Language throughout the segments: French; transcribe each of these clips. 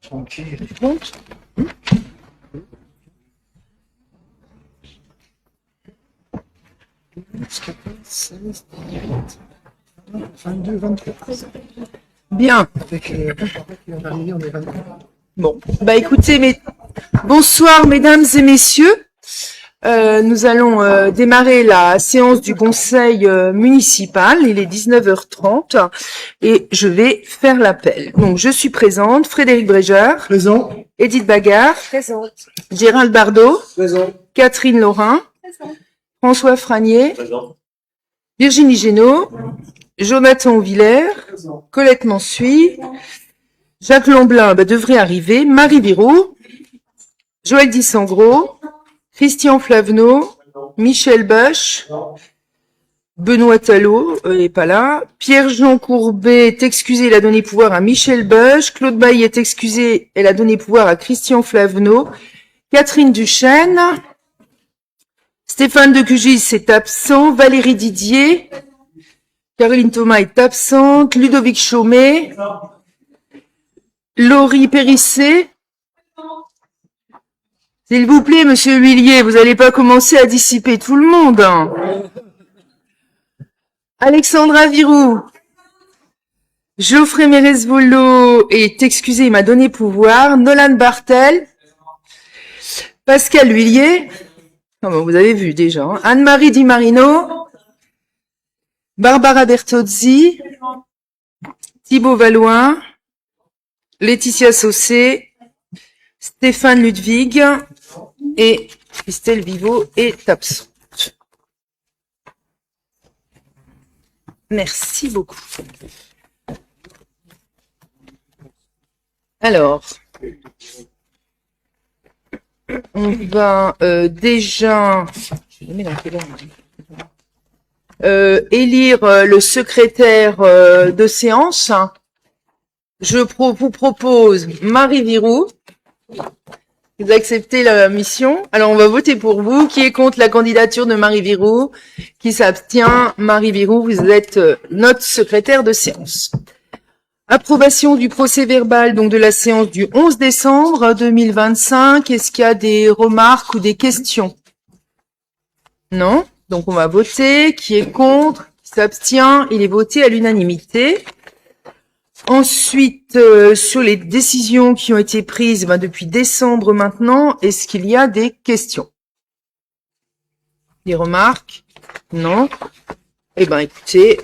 Tranquille. Bien. Avec l'arrivée, on est 23. Bon, bah écoutez, bonsoir mesdames et messieurs. Nous allons démarrer la séance du conseil municipal. Il est 19h30 et je vais faire l'appel. Donc je suis présente, Frédéric Brégère, Présent. Edith Bagard, Présente. Gérald Bardot, Présent. Catherine Laurin, Présente. François Franier, Présent. Virginie Génaud, Jonathan Villers, Présent. Colette Mansuy, Jacques Lamblin devrait arriver, Marie Virou, Joël Dissangros, Christian Flavenot, Michel Bosch, Benoît Talot est pas là, Pierre-Jean Courbet est excusé, il a donné pouvoir à Michel Bosch, Claude Bailly est excusé, elle a donné pouvoir à Christian Flavenot, Catherine Duchesne, Stéphane de Cugis est absent, Valérie Didier, Caroline Thomas est absente, Ludovic Chaumet, Laurie Périssé. S'il vous plaît, monsieur Huillier, vous n'allez pas commencer à dissiper tout le monde. Hein. Alexandra Virou. Geoffrey Mérez-Volo est excusé, il m'a donné pouvoir. Nolan Bartel. Pascal Huillier. Oh, bon, vous avez vu déjà. Hein. Anne-Marie Di Marino. Barbara Bertozzi. Thibaut Valloin. Laetitia Saucé. Stéphane Ludwig. Et Christelle Vivo est absente. Merci beaucoup. Alors, on va déjà élire le secrétaire de séance. Je vous propose Marie Virou. Vous acceptez la mission. Alors, on va voter pour vous. Qui est contre la candidature de Marie Virou? Qui s'abstient? Marie Virou, vous êtes notre secrétaire de séance. Approbation du procès-verbal donc de la séance du 11 décembre 2025. Est-ce qu'il y a des remarques ou des questions? Non? Donc, on va voter. Qui est contre? Qui s'abstient? Il est voté à l'unanimité. Ensuite, sur les décisions qui ont été prises depuis décembre maintenant, est-ce qu'il y a des questions? Des remarques? Non? Eh bien, écoutez,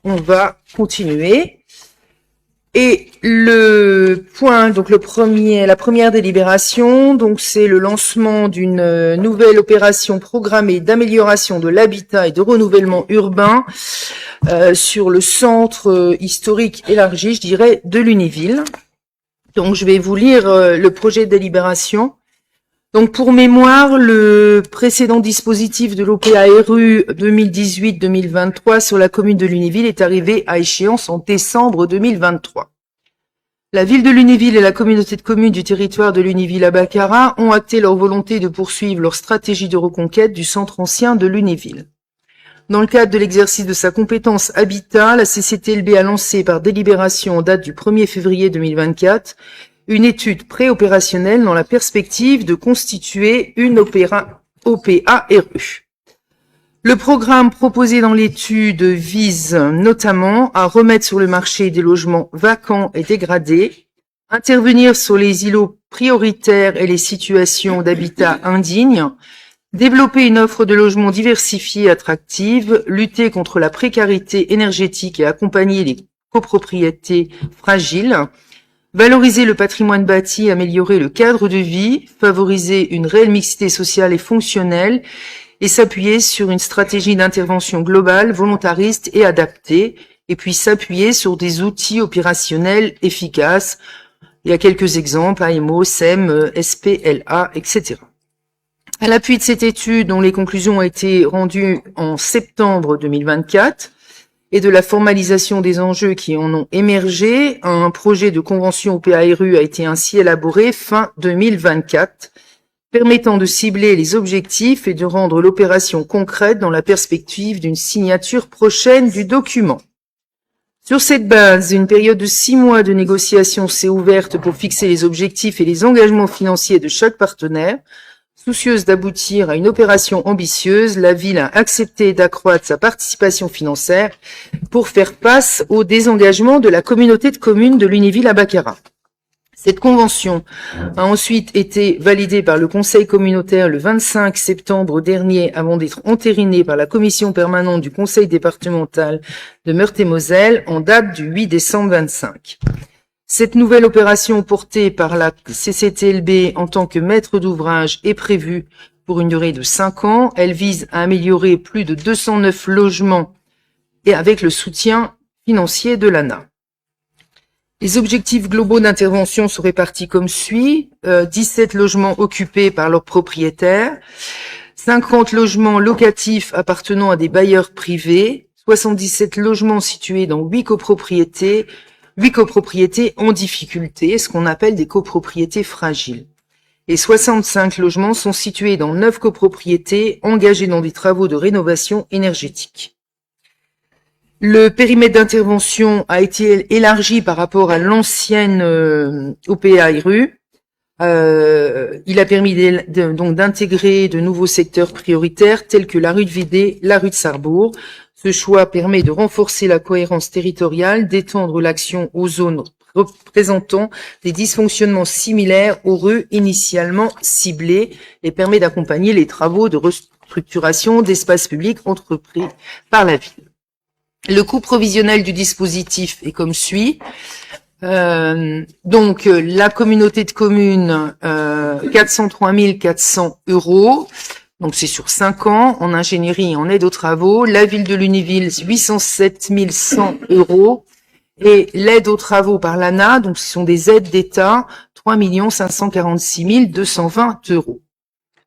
on va continuer. Et le point, donc la première délibération, donc c'est le lancement d'une nouvelle opération programmée d'amélioration de l'habitat et de renouvellement urbain sur le centre historique élargi, je dirais, de Lunéville. Donc je vais vous lire le projet de délibération. Donc pour mémoire, le précédent dispositif de l'OPARU 2018-2023 sur la commune de Lunéville est arrivé à échéance en décembre 2023. La ville de Lunéville et la communauté de communes du territoire de Lunéville-Abacara ont acté leur volonté de poursuivre leur stratégie de reconquête du centre ancien de Lunéville. Dans le cadre de l'exercice de sa compétence habitat, la CCTLB a lancé par délibération en date du 1er février 2024 une étude préopérationnelle dans la perspective de constituer une OPARU. Le programme proposé dans l'étude vise notamment à remettre sur le marché des logements vacants et dégradés, intervenir sur les îlots prioritaires et les situations d'habitat indignes, développer une offre de logements diversifiée et attractive, lutter contre la précarité énergétique et accompagner les copropriétés fragiles, valoriser le patrimoine bâti, améliorer le cadre de vie, favoriser une réelle mixité sociale et fonctionnelle et s'appuyer sur une stratégie d'intervention globale, volontariste et adaptée, et puis s'appuyer sur des outils opérationnels efficaces. Il y a quelques exemples, AMO, SEM, SPLA, etc. À l'appui de cette étude, dont les conclusions ont été rendues en septembre 2024, et de la formalisation des enjeux qui en ont émergé, un projet de convention OPARU a été ainsi élaboré fin 2024, permettant de cibler les objectifs et de rendre l'opération concrète dans la perspective d'une signature prochaine du document. Sur cette base, une période de 6 mois de négociation s'est ouverte pour fixer les objectifs et les engagements financiers de chaque partenaire. Soucieuse d'aboutir à une opération ambitieuse, la ville a accepté d'accroître sa participation financière pour faire face au désengagement de la communauté de communes de Lunéville à Baccarat. Cette convention a ensuite été validée par le Conseil communautaire le 25 septembre dernier avant d'être entérinée par la commission permanente du Conseil départemental de Meurthe-et-Moselle en date du 8 décembre 25. Cette nouvelle opération portée par la CCTLB en tant que maître d'ouvrage est prévue pour une durée de 5 ans. Elle vise à améliorer plus de 209 logements et avec le soutien financier de l'ANA. Les objectifs globaux d'intervention sont répartis comme suit. 17 logements occupés par leurs propriétaires, 50 logements locatifs appartenant à des bailleurs privés, 77 logements situés dans 8 copropriétés en difficulté, ce qu'on appelle des copropriétés fragiles. Et 65 logements sont situés dans 9 copropriétés engagées dans des travaux de rénovation énergétique. Le périmètre d'intervention a été élargi par rapport à l'ancienne OPA-RU. Il a permis donc d'intégrer de nouveaux secteurs prioritaires tels que la rue de Vidé, la rue de Sarrebourg. Ce choix permet de renforcer la cohérence territoriale, d'étendre l'action aux zones présentant des dysfonctionnements similaires aux rues initialement ciblées et permet d'accompagner les travaux de restructuration d'espaces publics entrepris par la ville. Le coût provisionnel du dispositif est comme suit. Donc, la communauté de communes, 403 400 €. Donc, c'est sur 5 ans, en ingénierie et en aide aux travaux. La ville de Lunéville, 807 100 €. Et l'aide aux travaux par l'ANA, donc ce sont des aides d'État, 3 546 220 €.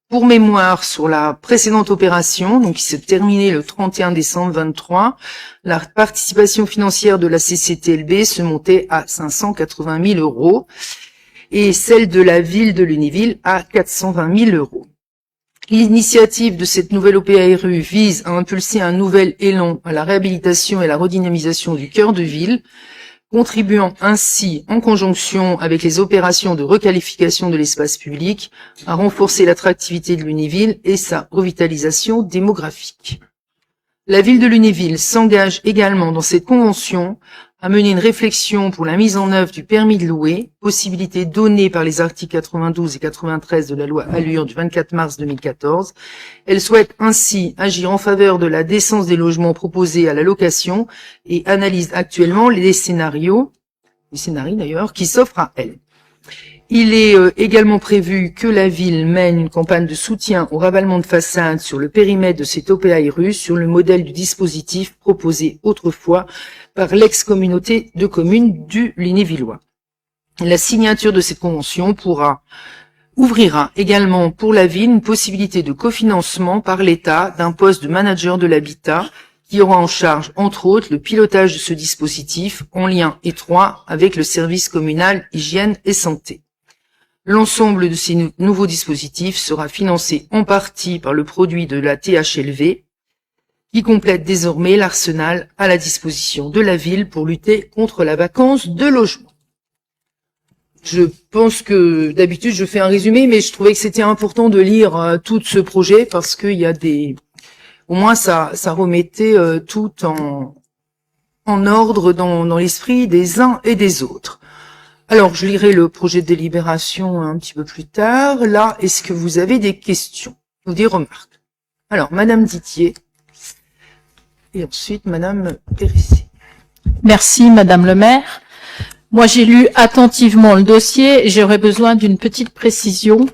Pour mémoire, sur la précédente opération, donc qui s'est terminée le 31 décembre 23, la participation financière de la CCTLB se montait à 580 000 € et celle de la ville de Lunéville à 420 000 €. L'initiative de cette nouvelle OPA-RU vise à impulser un nouvel élan à la réhabilitation et la redynamisation du cœur de ville, contribuant ainsi, en conjonction avec les opérations de requalification de l'espace public, à renforcer l'attractivité de Lunéville et sa revitalisation démographique. La ville de Lunéville s'engage également dans cette convention à mener une réflexion pour la mise en œuvre du permis de louer, possibilité donnée par les articles 92 et 93 de la loi Allure du 24 mars 2014. Elle souhaite ainsi agir en faveur de la décence des logements proposés à la location et analyse actuellement les scénarios d'ailleurs, qui s'offrent à elle. Il est également prévu que la ville mène une campagne de soutien au ravalement de façade sur le périmètre de cette OPA-RU sur le modèle du dispositif proposé autrefois par l'ex-communauté de communes du Lunévillois. La signature de cette convention ouvrira également pour la ville une possibilité de cofinancement par l'État d'un poste de manager de l'habitat qui aura en charge, entre autres, le pilotage de ce dispositif en lien étroit avec le service communal hygiène et santé. L'ensemble de ces nouveaux dispositifs sera financé en partie par le produit de la THLV, qui complète désormais l'arsenal à la disposition de la ville pour lutter contre la vacance de logements. Je pense que d'habitude je fais un résumé, mais je trouvais que c'était important de lire tout ce projet parce qu'il y a au moins ça remettait tout en ordre dans l'esprit des uns et des autres. Alors, je lirai le projet de délibération un petit peu plus tard. Là, est-ce que vous avez des questions ou des remarques? Alors, Madame Dittier et ensuite Madame Périssé. Merci, Madame le maire. Moi, j'ai lu attentivement le dossier et j'aurais besoin d'une petite précision.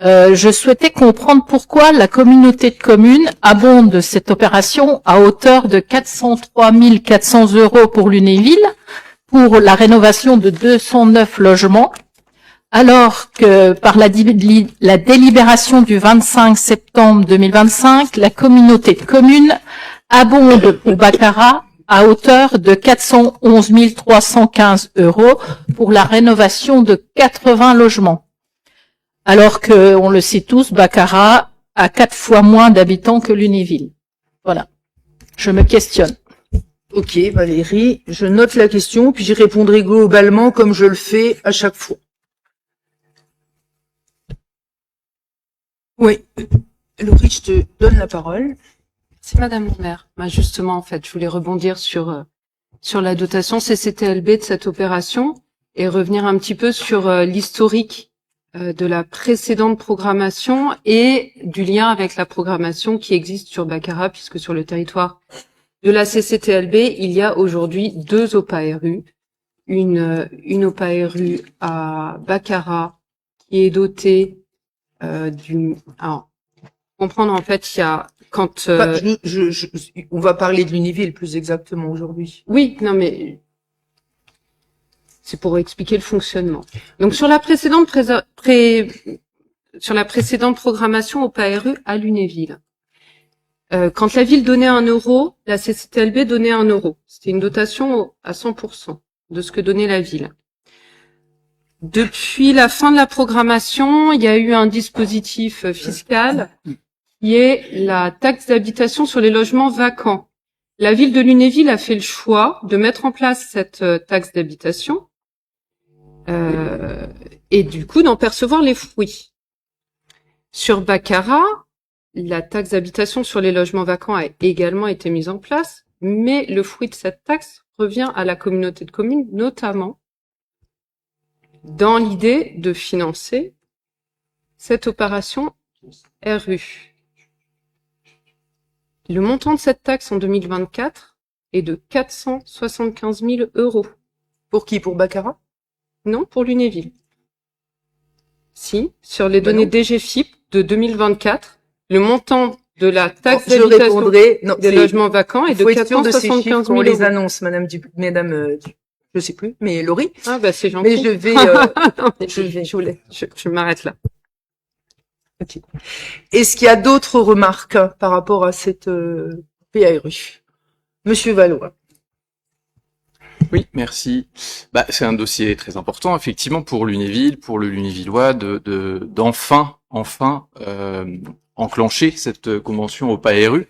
Je souhaitais comprendre pourquoi la communauté de communes abonde cette opération à hauteur de 403 400 € pour Lunéville, pour la rénovation de 209 logements, alors que par la délibération du 25 septembre 2025, la communauté de communes abonde pour Baccarat à hauteur de 411 315 € pour la rénovation de 80 logements. Alors que, on le sait tous, Baccarat a 4 fois moins d'habitants que Lunéville. Voilà. Je me questionne. Ok, Valérie, je note la question, puis j'y répondrai globalement comme je le fais à chaque fois. Oui. Laurie, je te donne la parole. C'est Madame le maire. Bah, justement, en fait, je voulais rebondir sur la dotation CCTLB de cette opération et revenir un petit peu sur l'historique de la précédente programmation et du lien avec la programmation qui existe sur Baccarat, puisque sur le territoire de la CCTLB, il y a aujourd'hui 2 OPARU. Une OPARU à Baccarat qui est dotée alors, comprendre en fait, il y a quand on va parler de l'Univille plus exactement aujourd'hui. oui, non mais c'est pour expliquer le fonctionnement. Donc sur la précédente programmation au PARU à Lunéville, quand la ville donnait 1 euro, la CCTLB donnait 1 euro. C'était une dotation à 100% de ce que donnait la ville. Depuis la fin de la programmation, il y a eu un dispositif fiscal qui est la taxe d'habitation sur les logements vacants. La ville de Lunéville a fait le choix de mettre en place cette taxe d'habitation et du coup d'en percevoir les fruits. Sur Baccarat, la taxe d'habitation sur les logements vacants a également été mise en place, mais le fruit de cette taxe revient à la communauté de communes, notamment dans l'idée de financer cette opération RU. Le montant de cette taxe en 2024 est de 475 000 euros. Pour qui? Pour Baccarat? Non, pour Lunéville. Si, sur les données DGFiP de 2024, le montant de la taxe d'habitation des logements vacants est de 475 000 euros. On les annonce, mesdames, je sais plus, mais Laurie. Ah bah c'est gentil. Mais je vais, je m'arrête là. Okay. Est-ce qu'il y a d'autres remarques par rapport à cette PARU? Monsieur Valois. Oui, merci. C'est un dossier très important, effectivement, pour Lunéville, pour le Lunévillois, d'enfin enclencher cette convention au PARU.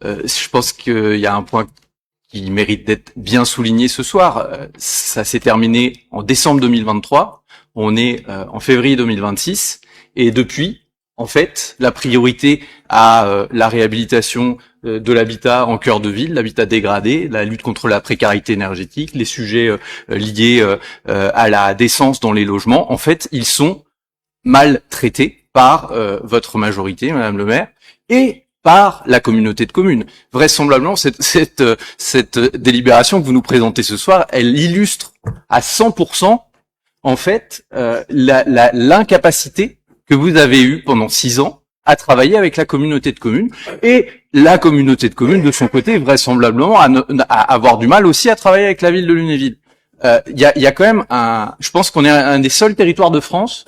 Je pense qu'il y a un point qui mérite d'être bien souligné ce soir. Ça s'est terminé en décembre 2023. On est en février 2026. Et depuis, en fait, la priorité à la réhabilitation de l'habitat en cœur de ville, l'habitat dégradé, la lutte contre la précarité énergétique, les sujets liés à la décence dans les logements, en fait, ils sont mal traités par votre majorité, Madame le maire, et par la communauté de communes. Vraisemblablement, cette délibération que vous nous présentez ce soir, elle illustre à 100% en fait l'incapacité que vous avez eue pendant 6 ans à travailler avec la communauté de communes, et la communauté de communes de son côté vraisemblablement à avoir du mal aussi à travailler avec la ville de Lunéville. Il y a quand même je pense qu'on est un des seuls territoires de France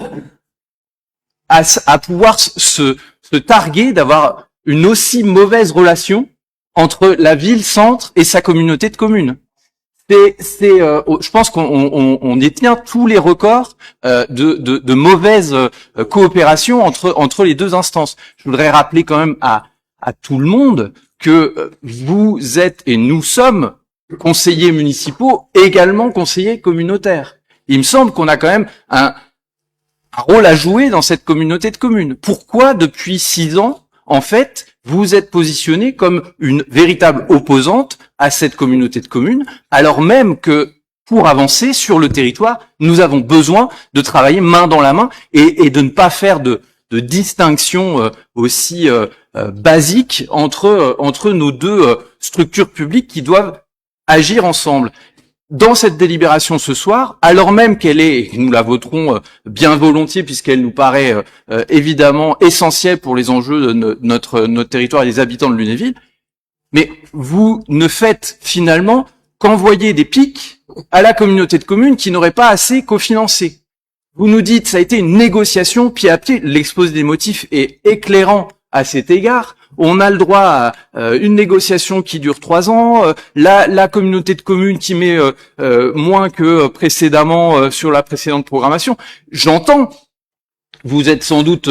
à pouvoir se targuer d'avoir une aussi mauvaise relation entre la ville-centre et sa communauté de communes. Je pense qu'on détient tous les records de mauvaise coopération entre les deux instances. Je voudrais rappeler quand même à tout le monde que vous êtes et nous sommes conseillers municipaux, également conseillers communautaires. Il me semble qu'on a quand même un rôle à jouer dans cette communauté de communes. Pourquoi, depuis 6 ans, en fait, vous êtes positionné comme une véritable opposante à cette communauté de communes, alors même que, pour avancer sur le territoire, nous avons besoin de travailler main dans la main et de ne pas faire de distinction aussi basique entre nos deux structures publiques qui doivent agir ensemble. Dans cette délibération ce soir, alors même qu'elle est, et nous la voterons bien volontiers puisqu'elle nous paraît évidemment essentielle pour les enjeux de notre territoire et des habitants de Lunéville, mais vous ne faites finalement qu'envoyer des pics à la communauté de communes qui n'aurait pas assez cofinancé. Vous nous dites ça a été une négociation pied à pied, l'exposé des motifs est éclairant à cet égard. On a le droit à une négociation qui dure 3 ans, la communauté de communes qui met moins que précédemment sur la précédente programmation. J'entends vous êtes sans doute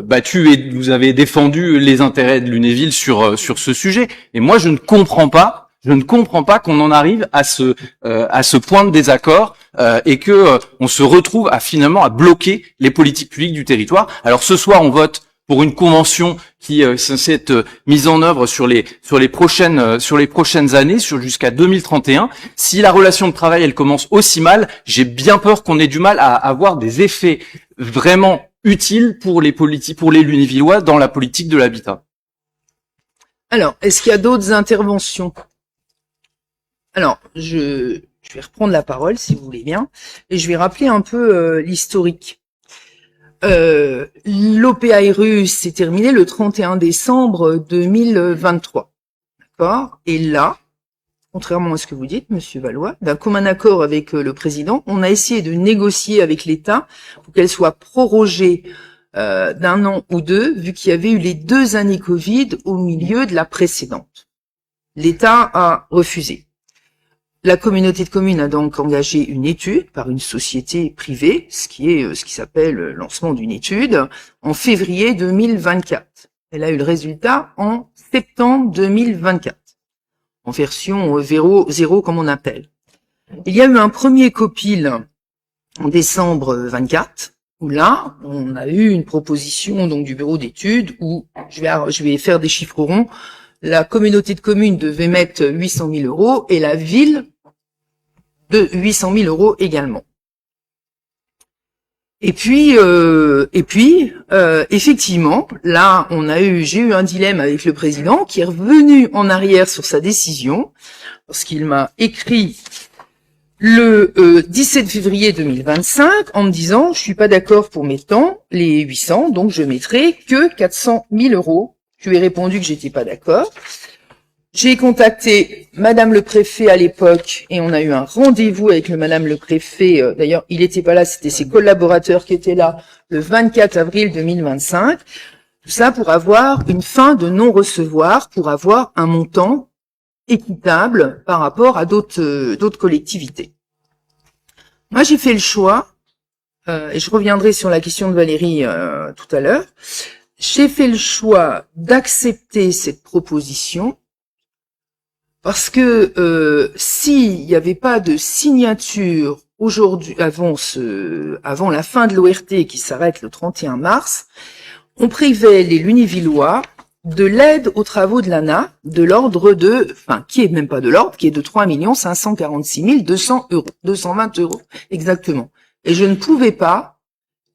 battu et vous avez défendu les intérêts de Lunéville sur ce sujet. Et moi, je ne comprends pas qu'on en arrive à ce point de désaccord et que on se retrouve finalement à bloquer les politiques publiques du territoire. Alors ce soir, on vote pour une convention qui est censée être mise en œuvre sur les prochaines années, jusqu'à 2031. Si la relation de travail elle commence aussi mal, j'ai bien peur qu'on ait du mal à avoir des effets vraiment utiles pour les Lunévillois dans la politique de l'habitat. Alors, est-ce qu'il y a d'autres interventions? Alors, je vais reprendre la parole, si vous voulez bien, et je vais rappeler un peu l'historique. L'OPARU s'est terminé le 31 décembre 2023. D'accord? Et là, contrairement à ce que vous dites, Monsieur Valois, d'un commun accord avec le président, on a essayé de négocier avec l'État pour qu'elle soit prorogée d'un an ou deux, vu qu'il y avait eu les 2 années Covid au milieu de la précédente. L'État a refusé. La communauté de communes a donc engagé une étude par une société privée, ce qui s'appelle le lancement d'une étude, en février 2024. Elle a eu le résultat en septembre 2024, en version 0 comme on appelle. Il y a eu un premier copil en décembre 24, où là, on a eu une proposition donc du bureau d'études où je vais faire des chiffres ronds. La communauté de communes devait mettre 800 000 euros et la ville de 800 000 euros également. Et puis, effectivement, là, j'ai eu un dilemme avec le président qui est revenu en arrière sur sa décision parce qu'il m'a écrit le 17 février 2025 en me disant, je suis pas d'accord pour mes temps, les 800, donc je mettrai que 400 000 euros. Je lui ai répondu que j'étais pas d'accord. J'ai contacté Madame le préfet à l'époque et on a eu un rendez-vous avec le Madame le préfet. D'ailleurs, il était pas là, c'était ses collaborateurs qui étaient là le 24 avril 2025. Tout ça pour avoir une fin de non-recevoir, pour avoir un montant équitable par rapport à d'autres collectivités. Moi, j'ai fait le choix, et je reviendrai sur la question de Valérie tout à l'heure. J'ai fait le choix d'accepter cette proposition parce que s'il n'y avait pas de signature aujourd'hui avant la fin de l'ORT qui s'arrête le 31 mars, on privait les Lunévillois de l'aide aux travaux de l'ANA de l'ordre qui est même pas de l'ordre, qui est de 3 546 200 euros, 220 euros exactement. Et je ne pouvais pas,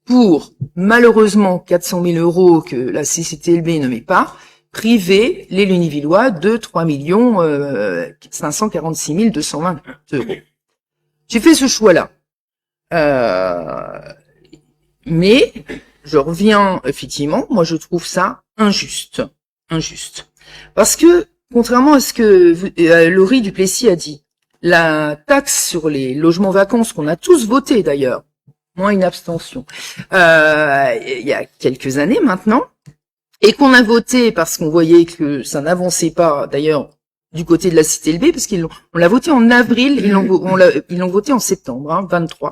pour malheureusement 400 000 euros que la CCTLB ne met pas, priver les Lunévillois de 3 546 220 euros. J'ai fait ce choix-là. Mais je reviens, effectivement, moi je trouve ça injuste. Parce que, contrairement à ce que Laurie Duplessis a dit, la taxe sur les logements vacants, ce qu'on a tous voté d'ailleurs, moins une abstention, il y a quelques années maintenant, et qu'on a voté parce qu'on voyait que ça n'avançait pas, d'ailleurs, du côté de la CTLB, parce on l'a voté en avril, ils l'ont voté en septembre, 23.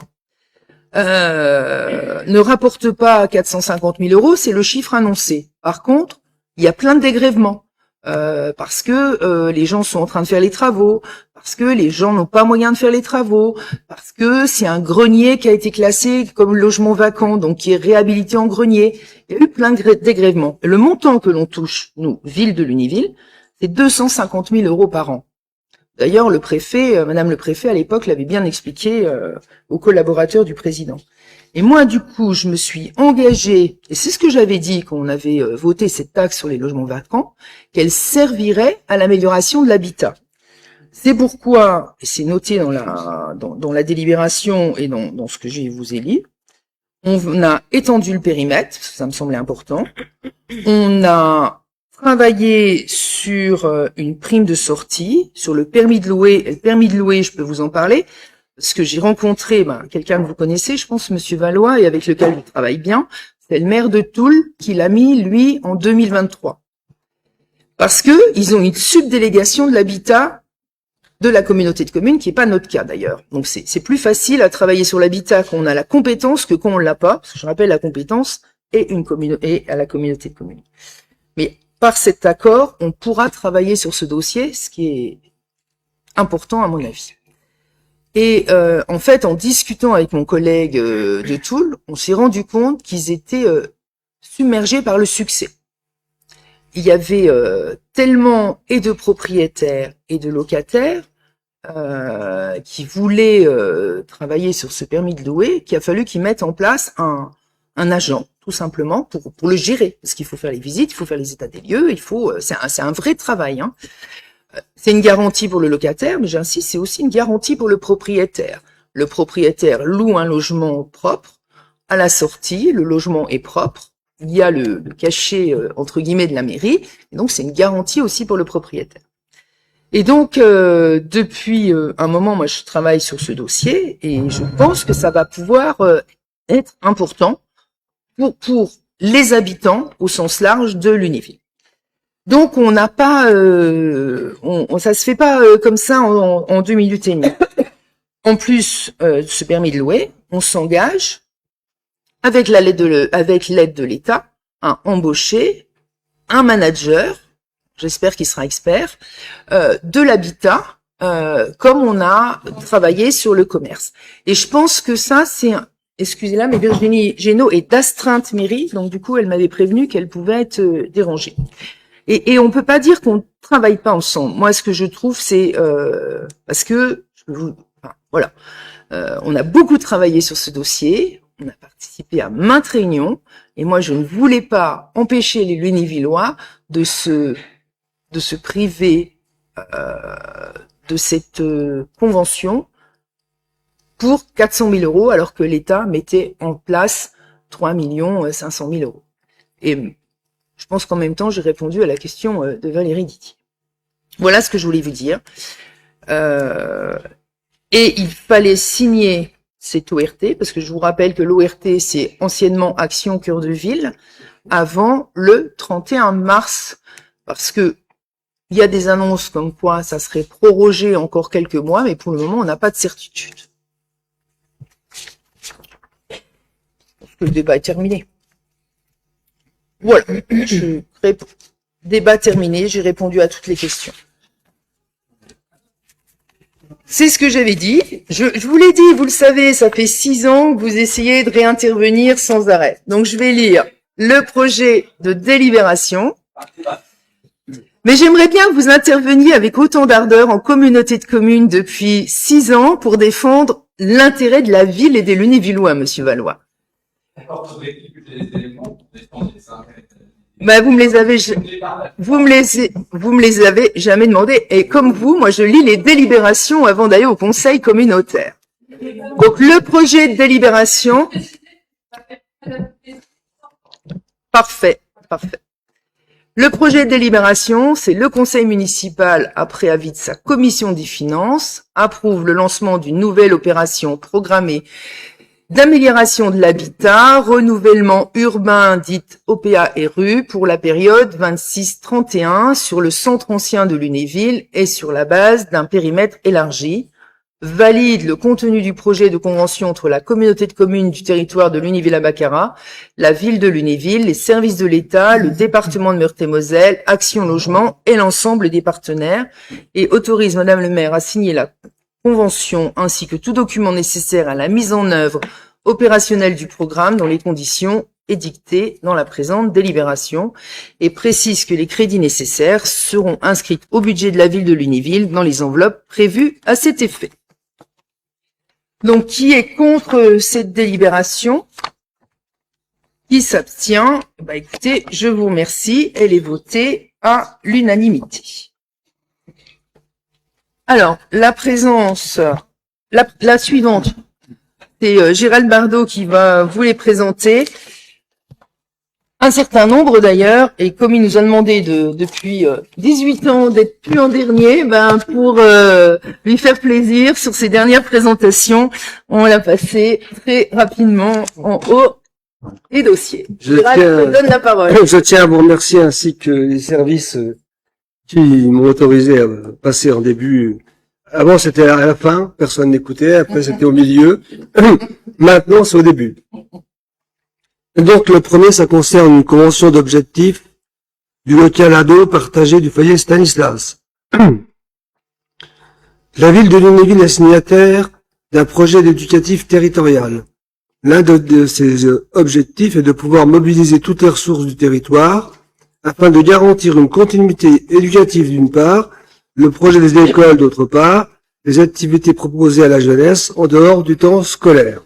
Ne rapporte pas 450 000 euros, c'est le chiffre annoncé. Par contre, il y a plein de dégrèvements, parce que les gens sont en train de faire les travaux, parce que les gens n'ont pas moyen de faire les travaux, parce que c'est un grenier qui a été classé comme logement vacant, donc qui est réhabilité en grenier. Il y a eu plein de dégrèvements. Le montant que l'on touche, nous, ville de Lunéville, c'est 250 000 euros par an. D'ailleurs, le préfet, Madame le préfet, à l'époque, l'avait bien expliqué aux collaborateurs du président. Et moi, du coup, je me suis engagée, et c'est ce que j'avais dit quand on avait voté cette taxe sur les logements vacants, qu'elle servirait à l'amélioration de l'habitat. C'est pourquoi, et c'est noté dans la délibération et dans ce que je vous ai lu, on a étendu le périmètre, parce que ça me semblait important. On a travaillé sur une prime de sortie, sur le permis de louer. Et le permis de louer, je peux vous en parler, parce que j'ai rencontré quelqu'un que vous connaissez, je pense, Monsieur Valois, et avec lequel je travaille bien. C'est le maire de Toul qui l'a mis, lui, en 2023. Parce que ils ont une subdélégation de l'habitat de la communauté de communes, qui n'est pas notre cas d'ailleurs. Donc c'est plus facile à travailler sur l'habitat quand on a la compétence que quand on l'a pas, parce que je rappelle, la compétence est à la communauté de communes. Mais par cet accord, on pourra travailler sur ce dossier, ce qui est important à mon avis. Et en fait, en discutant avec mon collègue de Toul, on s'est rendu compte qu'ils étaient submergés par le succès. Il y avait tellement et de propriétaires et de locataires qui voulaient travailler sur ce permis de louer, qu'il a fallu qu'ils mettent en place un agent, tout simplement, pour le gérer. Parce qu'il faut faire les visites, il faut faire les états des lieux, c'est un vrai travail, hein. C'est une garantie pour le locataire, mais j'insiste, c'est aussi une garantie pour le propriétaire. Le propriétaire loue un logement propre. À la sortie, le logement est propre. Il y a le cachet, entre guillemets, de la mairie. Et donc, c'est une garantie aussi pour le propriétaire. Et donc, depuis un moment, moi, je travaille sur ce dossier et je pense que ça va pouvoir être important pour les habitants au sens large de Lunéville. Donc on n'a pas, ça se fait pas comme ça en 2 minutes et demie. En plus, ce permis de louer, on s'engage avec l'aide de l'État à embaucher un manager, j'espère qu'il sera expert, de l'habitat, comme on a travaillé sur le commerce. Et je pense que ça, excusez-la, mais Virginie Génaud est d'astreinte mairie, donc du coup elle m'avait prévenu qu'elle pouvait être dérangée. Et on peut pas dire qu'on travaille pas ensemble. Moi, ce que je trouve, c'est parce que voilà, on a beaucoup travaillé sur ce dossier, on a participé à maintes réunions, et moi, je ne voulais pas empêcher les Lunévillois de se priver de cette convention pour 400 000 euros, alors que l'État mettait en place 3 500 000 euros. Et je pense qu'en même temps, j'ai répondu à la question de Valérie Didier. Voilà ce que je voulais vous dire. Et il fallait signer cette ORT, parce que je vous rappelle que l'ORT, c'est anciennement Action Cœur de Ville, avant le 31 mars, parce que il y a des annonces comme quoi ça serait prorogé encore quelques mois, mais pour le moment, on n'a pas de certitude. Parce que le débat est terminé. Voilà, débat terminé, j'ai répondu à toutes les questions. C'est ce que j'avais dit. Je vous l'ai dit, vous le savez, ça fait 6 ans que vous essayez de réintervenir sans arrêt. Donc je vais lire le projet de délibération. Mais j'aimerais bien que vous interveniez avec autant d'ardeur en communauté de communes depuis 6 ans pour défendre l'intérêt de la ville et des Lunévillois, monsieur Valois. Bah, vous me les avez jamais demandé. Et comme vous, moi, je lis les délibérations avant d'aller au conseil communautaire. Donc, le projet de délibération. Parfait. Le projet de délibération, c'est le conseil municipal, après avis de sa commission des finances, approuve le lancement d'une nouvelle opération programmée d'amélioration de l'habitat, renouvellement urbain dite OPA-RU pour la période 26-31 sur le centre ancien de Lunéville et sur la base d'un périmètre élargi, valide le contenu du projet de convention entre la communauté de communes du territoire de Lunéville-à-Baccarat, la ville de Lunéville, les services de l'État, le département de Meurthe-et-Moselle, Action Logement et l'ensemble des partenaires et autorise Madame le maire à signer la convention ainsi que tout document nécessaire à la mise en œuvre opérationnelle du programme dans les conditions édictées dans la présente délibération et précise que les crédits nécessaires seront inscrits au budget de la ville de Lunéville dans les enveloppes prévues à cet effet. Donc, qui est contre cette délibération? Qui s'abstient? Bah, écoutez, je vous remercie. Elle est votée à l'unanimité. Alors, la suivante, c'est Gérald Bardot qui va vous les présenter. Un certain nombre d'ailleurs, et comme il nous a demandé depuis 18 ans d'être plus en dernier, pour lui faire plaisir sur ses dernières présentations, on l'a passé très rapidement en haut des dossiers. Gérald, je te donne la parole. Je tiens à vous remercier ainsi que les services qui m'ont autorisé à passer en début Avant, c'était à la fin, personne n'écoutait. Après, c'était au milieu. Maintenant, c'est au début. Et donc, le premier, ça concerne une convention d'objectifs du local ado partagé du foyer Stanislas. La ville de Lunéville est signataire d'un projet éducatif territorial. L'un de ses objectifs est de pouvoir mobiliser toutes les ressources du territoire afin de garantir une continuité éducative d'une part, le projet des écoles d'autre part, les activités proposées à la jeunesse en dehors du temps scolaire.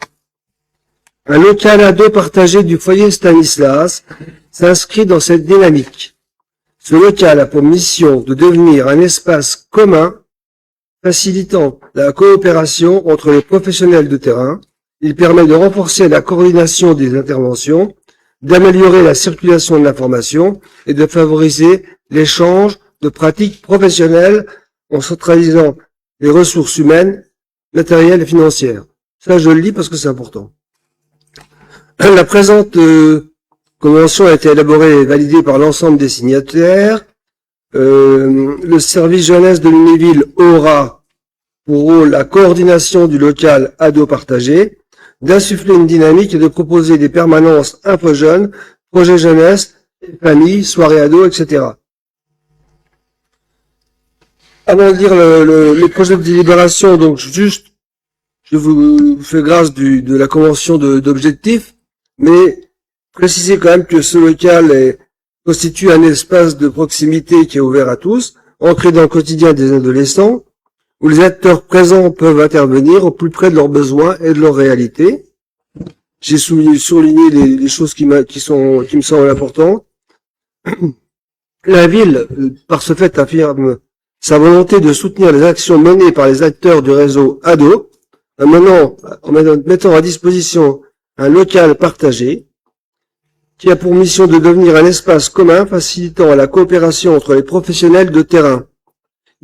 Un local ado partagé du foyer Stanislas s'inscrit dans cette dynamique. Ce local a pour mission de devenir un espace commun facilitant la coopération entre les professionnels de terrain. Il permet de renforcer la coordination des interventions, d'améliorer la circulation de l'information et de favoriser l'échange de pratiques professionnelles en centralisant les ressources humaines, matérielles et financières. Ça, je le lis parce que c'est important. La présente convention a été élaborée et validée par l'ensemble des signataires. Le service jeunesse de Lunéville aura pour rôle la coordination du local ado partagé, d'insuffler une dynamique et de proposer des permanences info jeunes, projets jeunesse, famille, soirées ado, etc. Avant de lire le projet de délibération, donc juste, je vous fais grâce de la convention d'objectifs, mais préciser quand même que ce local constitue un espace de proximité qui est ouvert à tous, ancré dans le quotidien des adolescents, où les acteurs présents peuvent intervenir au plus près de leurs besoins et de leurs réalités. J'ai souligné les choses qui me semblent importantes. La ville, par ce fait, affirme sa volonté de soutenir les actions menées par les acteurs du réseau ADO, en mettant à disposition un local partagé, qui a pour mission de devenir un espace commun facilitant la coopération entre les professionnels de terrain.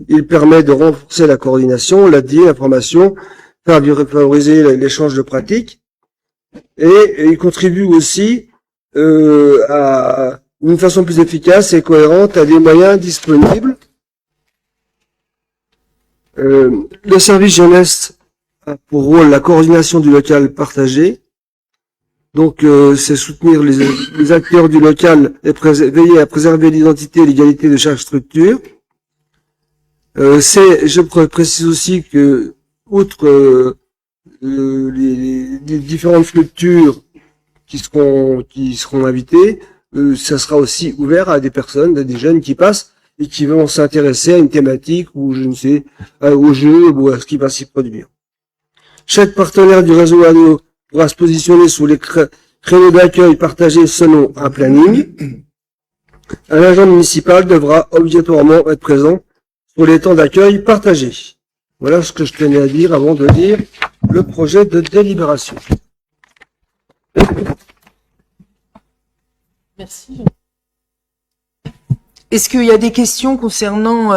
Il permet de renforcer la coordination, l'information, favoriser l'échange de pratiques, et il contribue aussi à une façon plus efficace et cohérente à des moyens disponibles. Le service jeunesse a pour rôle la coordination du local partagé. Donc, c'est soutenir les acteurs du local et veiller à préserver l'identité et l'égalité de chaque structure. Je précise aussi que, outre les différentes structures qui seront invitées, ça sera aussi ouvert à des personnes, à des jeunes qui passent et qui vont s'intéresser à une thématique ou je ne sais, au jeu ou à ce qui va s'y produire. Chaque partenaire du réseau ADO pourra se positionner sous les créneaux d'accueil partagés selon un planning. Un agent municipal devra obligatoirement être présent sur les temps d'accueil partagés. Voilà ce que je tenais à dire avant de lire le projet de délibération. Merci. Est-ce qu'il y a des questions concernant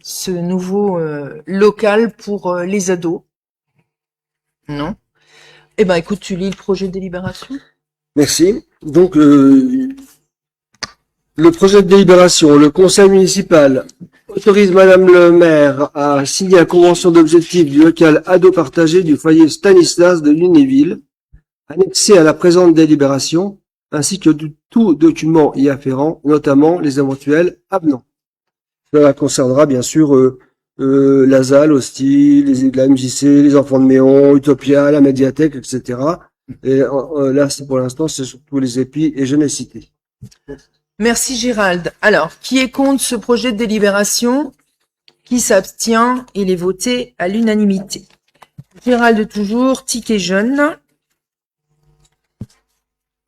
ce nouveau local pour les ados? Non. Eh ben, écoute, tu lis le projet de délibération. Merci. Donc, le projet de délibération, le conseil municipal autorise Madame le maire à signer la convention d'objectifs du local ado partagé du foyer Stanislas de Lunéville, annexé à la présente délibération, ainsi que tout document y afférent, notamment les éventuels avenants. Cela concernera bien sûr la ZAL aussi, la MJC, les enfants de Méon, Utopia, la médiathèque, etc. Et là, pour l'instant, c'est surtout les épis et je n'ai cité. Merci Gérald. Alors, qui est contre ce projet de délibération? Qui s'abstient? Il est voté à l'unanimité. Gérald toujours, ticket jaune.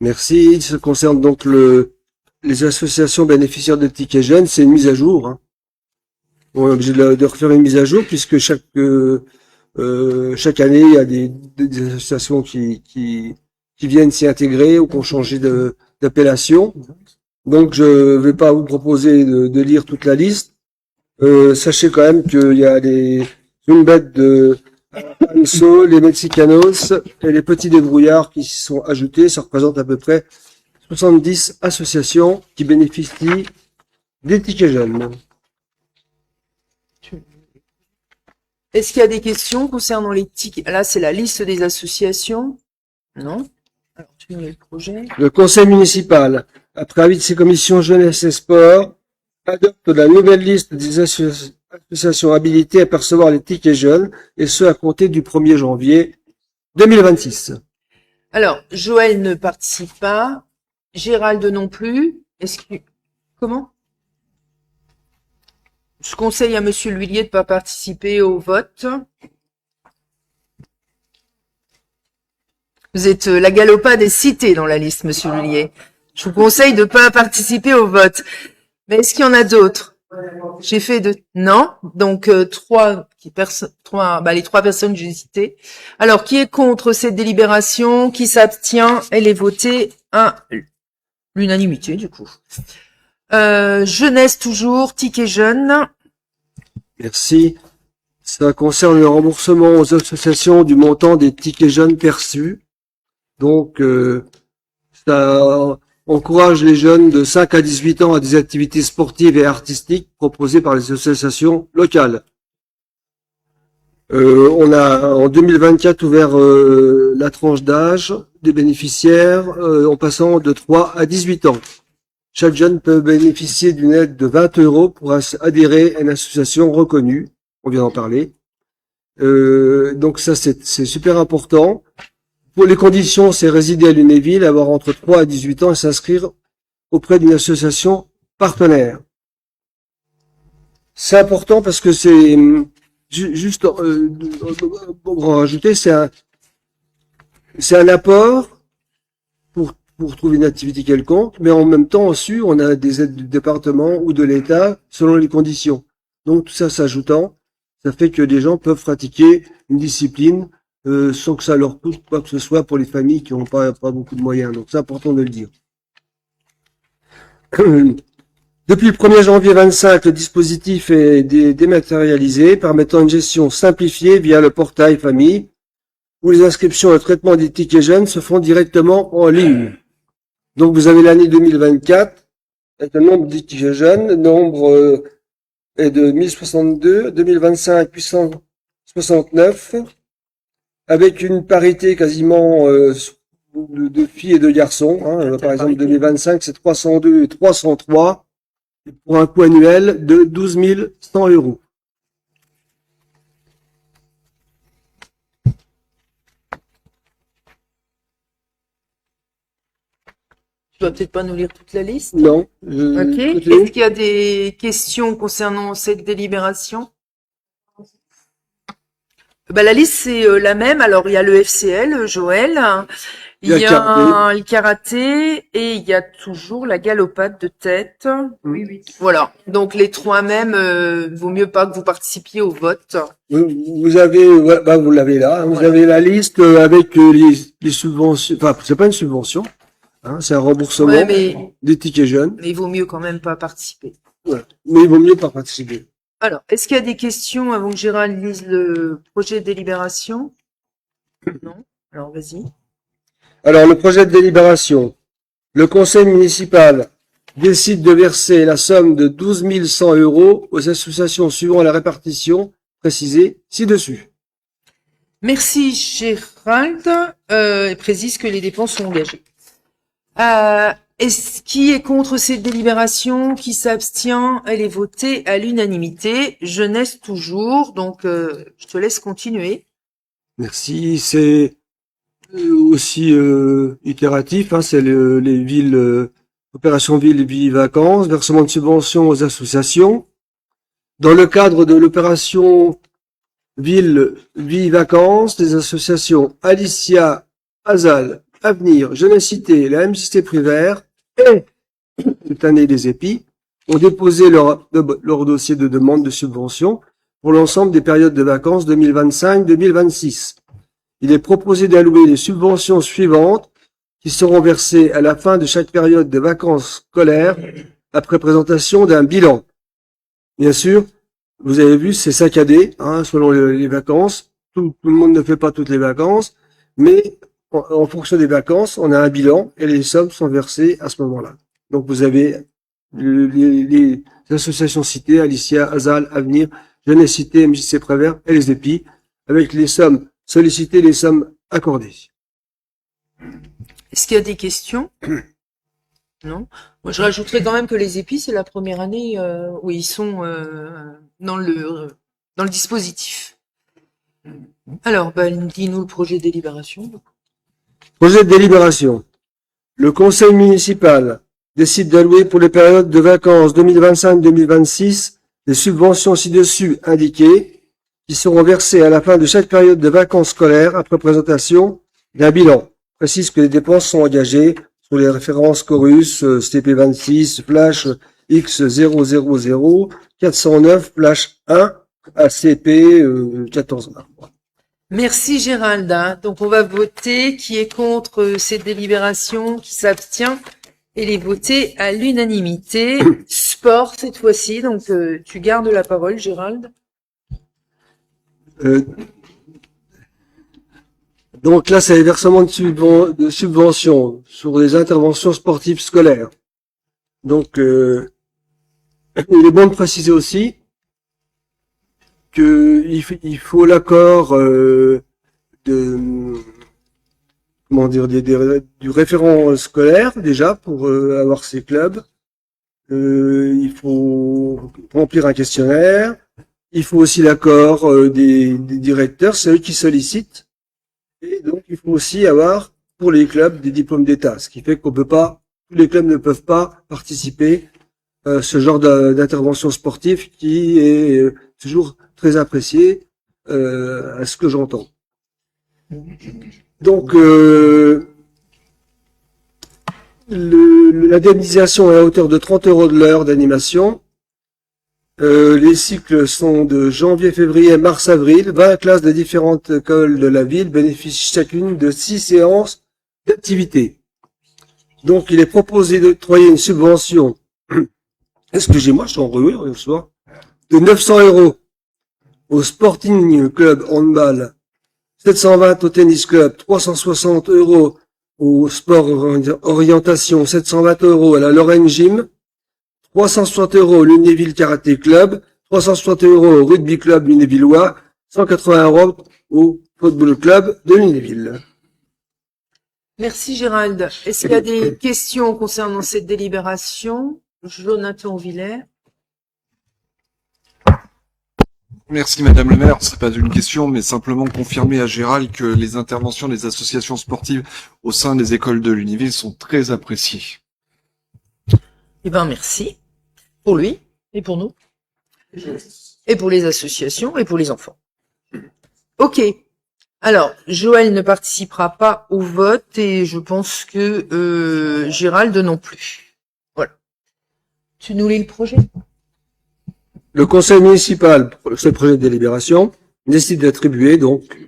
Merci. Ce concerne donc les associations bénéficiaires de tickets jeunes. C'est une mise à jour. Hein. On est obligé de refaire une mise à jour puisque chaque année, il y a des associations qui viennent s'y intégrer ou qui ont changé d'appellation. Donc, je vais pas vous proposer de lire toute la liste. Sachez quand même qu'il y a une bête de Anso, les Mexicanos et les petits débrouillards qui s'y sont ajoutés. Ça représente à peu près 70 associations qui bénéficient des tickets jeunes. Est-ce qu'il y a des questions concernant les tickets? Là, c'est la liste des associations. Non. Alors, tu veux le projet? Le conseil municipal, après avis de ses commissions jeunesse et sport, adopte la nouvelle liste des associations habilitées à percevoir les tickets jeunes, et ce à compter du 1er janvier 2026. Alors, Joël ne participe pas. Gérald non plus. Comment? Je conseille à Monsieur L'Huillier de pas participer au vote. Vous êtes la galopade est citée dans la liste, Monsieur L'Huillier. Je vous conseille de pas participer au vote. Mais est-ce qu'il y en a d'autres? J'ai fait non. Donc les trois personnes que j'ai citées. Alors, qui est contre cette délibération? Qui s'abstient? Elle est votée à l'unanimité, du coup. Jeunesse toujours, ticket jeune. Merci. Ça concerne le remboursement aux associations du montant des tickets jeunes perçus. Donc, ça encourage les jeunes de 5 à 18 ans à des activités sportives et artistiques proposées par les associations locales. On a en 2024 ouvert la tranche d'âge des bénéficiaires en passant de 3 à 18 ans. Chaque jeune peut bénéficier d'une aide de 20 € pour adhérer à une association reconnue. On vient d'en parler. Donc ça, c'est super important. Pour les conditions, c'est résider à Lunéville, avoir entre 3 à 18 ans et s'inscrire auprès d'une association partenaire. C'est important parce que c'est juste pour en rajouter, c'est un apport pour trouver une activité quelconque, mais en même temps, ensuite, on a des aides du département ou de l'État selon les conditions. Donc tout ça s'ajoutant, ça fait que les gens peuvent pratiquer une discipline sans que ça leur coûte quoi que ce soit pour les familles qui n'ont pas beaucoup de moyens. Donc c'est important de le dire. Depuis le 1er janvier 25, le dispositif est dématérialisé, permettant une gestion simplifiée via le portail famille, où les inscriptions et le traitement des tickets jeunes se font directement en ligne. Donc vous avez l'année 2024, avec le nombre de tickets jeunes, le nombre est de 1062, 2025 869, avec une parité quasiment de filles et de garçons. Hein. Par exemple, 2025, c'est 302 et 303, pour un coût annuel de 12 100 €. Tu vas peut-être pas nous lire toute la liste. Non. Ok. Est-ce qu'il y a des questions concernant cette délibération? La liste, c'est la même. Alors, il y a le FCL, Joël. Il y a le karaté et il y a toujours la galopade de tête. Oui. Voilà. Donc, les trois mêmes, vaut mieux pas que vous participiez au vote. Vous avez, vous l'avez là. Vous avez la liste avec les subventions. Enfin, c'est pas une subvention. Hein, c'est un remboursement des tickets jeunes. Mais il vaut mieux quand même pas participer. Ouais. Mais il vaut mieux pas participer. Alors, est-ce qu'il y a des questions avant que Gérald lise le projet de délibération? Non? Alors, vas-y. Alors, le projet de délibération. Le conseil municipal décide de verser la somme de 12 100 € aux associations suivant la répartition précisée ci-dessus. Merci, Gérald. Il précise que les dépenses sont engagées. Est-ce qui est contre cette délibération? Qui s'abstient? Elle est votée à l'unanimité. Jeunesse toujours. Donc, je te laisse continuer. Merci. C'est aussi itératif. Hein, c'est les villes, opération ville, vie, vacances, versement de subventions aux associations. Dans le cadre de l'opération ville, vie, vacances, les associations Alicia, Azal, Avenir, Jeunesse Cité, la MCT Prévert et cette année les épis ont déposé leur dossier de demande de subvention pour l'ensemble des périodes de vacances 2025-2026. Il est proposé d'allouer les subventions suivantes qui seront versées à la fin de chaque période de vacances scolaires après présentation d'un bilan. Bien sûr, vous avez vu, c'est saccadé, hein, selon les vacances. Tout le monde ne fait pas toutes les vacances, mais en fonction des vacances, on a un bilan et les sommes sont versées à ce moment-là. Donc vous avez les associations citées, Alicia, Azal, Avenir, Génécité, MJC Prévert et les épis, avec les sommes sollicitées, les sommes accordées. Est-ce qu'il y a des questions? Non. Moi, je rajouterais quand même que les épis, c'est la première année où ils sont dans le dispositif. Alors, dis-nous le projet de délibération. Projet de délibération. Le conseil municipal décide d'allouer pour les périodes de vacances 2025-2026 les subventions ci-dessus indiquées qui seront versées à la fin de chaque période de vacances scolaires après présentation d'un bilan. Précise que les dépenses sont engagées sur les références Chorus, CP26, Flash X000, 409, Flash 1, ACP 1420. Merci Gérald. Donc on va voter. Qui est contre cette délibération? Qui s'abstient? Et les voter à l'unanimité. Sport cette fois-ci. Donc tu gardes la parole, Gérald. Donc là, c'est les versements de subventions sur les interventions sportives scolaires. Donc, il est bon de préciser aussi que il faut l'accord du référent scolaire déjà pour avoir ces clubs. Il faut remplir un questionnaire. Il faut aussi l'accord des directeurs, c'est eux qui sollicitent. Et donc, il faut aussi avoir, pour les clubs, des diplômes d'État. Ce qui fait tous les clubs ne peuvent pas participer à ce genre d'intervention sportive qui est toujours très apprécié, à ce que j'entends. Donc, l'indemnisation est à hauteur de 30 € de l'heure d'animation. Les cycles sont de janvier, février, mars, avril. 20 classes de différentes écoles de la ville bénéficient chacune de 6 séances d'activité. Donc, il est proposé d'octroyer une subvention, excusez-moi, je suis enroué ce soir, de 900 € au Sporting Club Handball, 720 au Tennis Club, 360 € au Sport Orientation, 720 € à la Lorraine Gym, 360 € au Lunéville Karaté Club, 360 € au Rugby Club Lunévillois, 180 € au Football Club de Lunéville. Merci Gérald. Est-ce qu'il y a des questions concernant cette délibération? Jonathan Villers. Merci Madame le maire. C'est pas une question, mais simplement confirmer à Gérald que les interventions des associations sportives au sein des écoles de Lunéville sont très appréciées. Eh ben, merci. Pour lui et pour nous. Et pour les associations et pour les enfants. Ok. Alors, Joël ne participera pas au vote et je pense que Gérald non plus. Voilà. Tu nous lis le projet? Le conseil municipal, ce projet de délibération, décide d'attribuer donc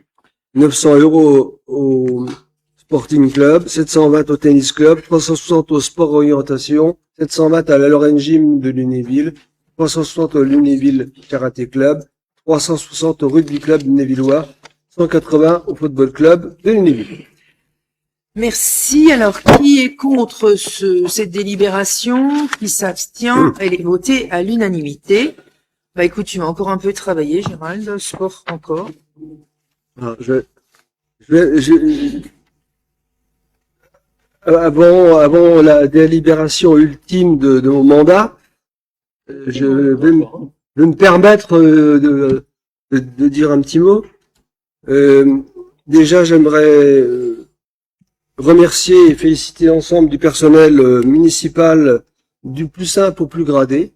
900 € au Sporting Club, 720 au Tennis Club, 360 au Sport Orientation, 720 à la Lorraine Gym de Lunéville, 360 au Lunéville Karaté Club, 360 au Rugby Club Lunévillois, 180 au Football Club de Lunéville. Merci. Alors, qui est contre cette délibération? Qui s'abstient? Elle est votée à l'unanimité. Bah écoute, tu vas encore un peu travailler, Gérald. Sport encore. Alors, avant la délibération ultime de mon mandat, je vais me permettre de dire un petit mot. Déjà, j'aimerais remercier et féliciter l'ensemble du personnel municipal du plus simple au plus gradé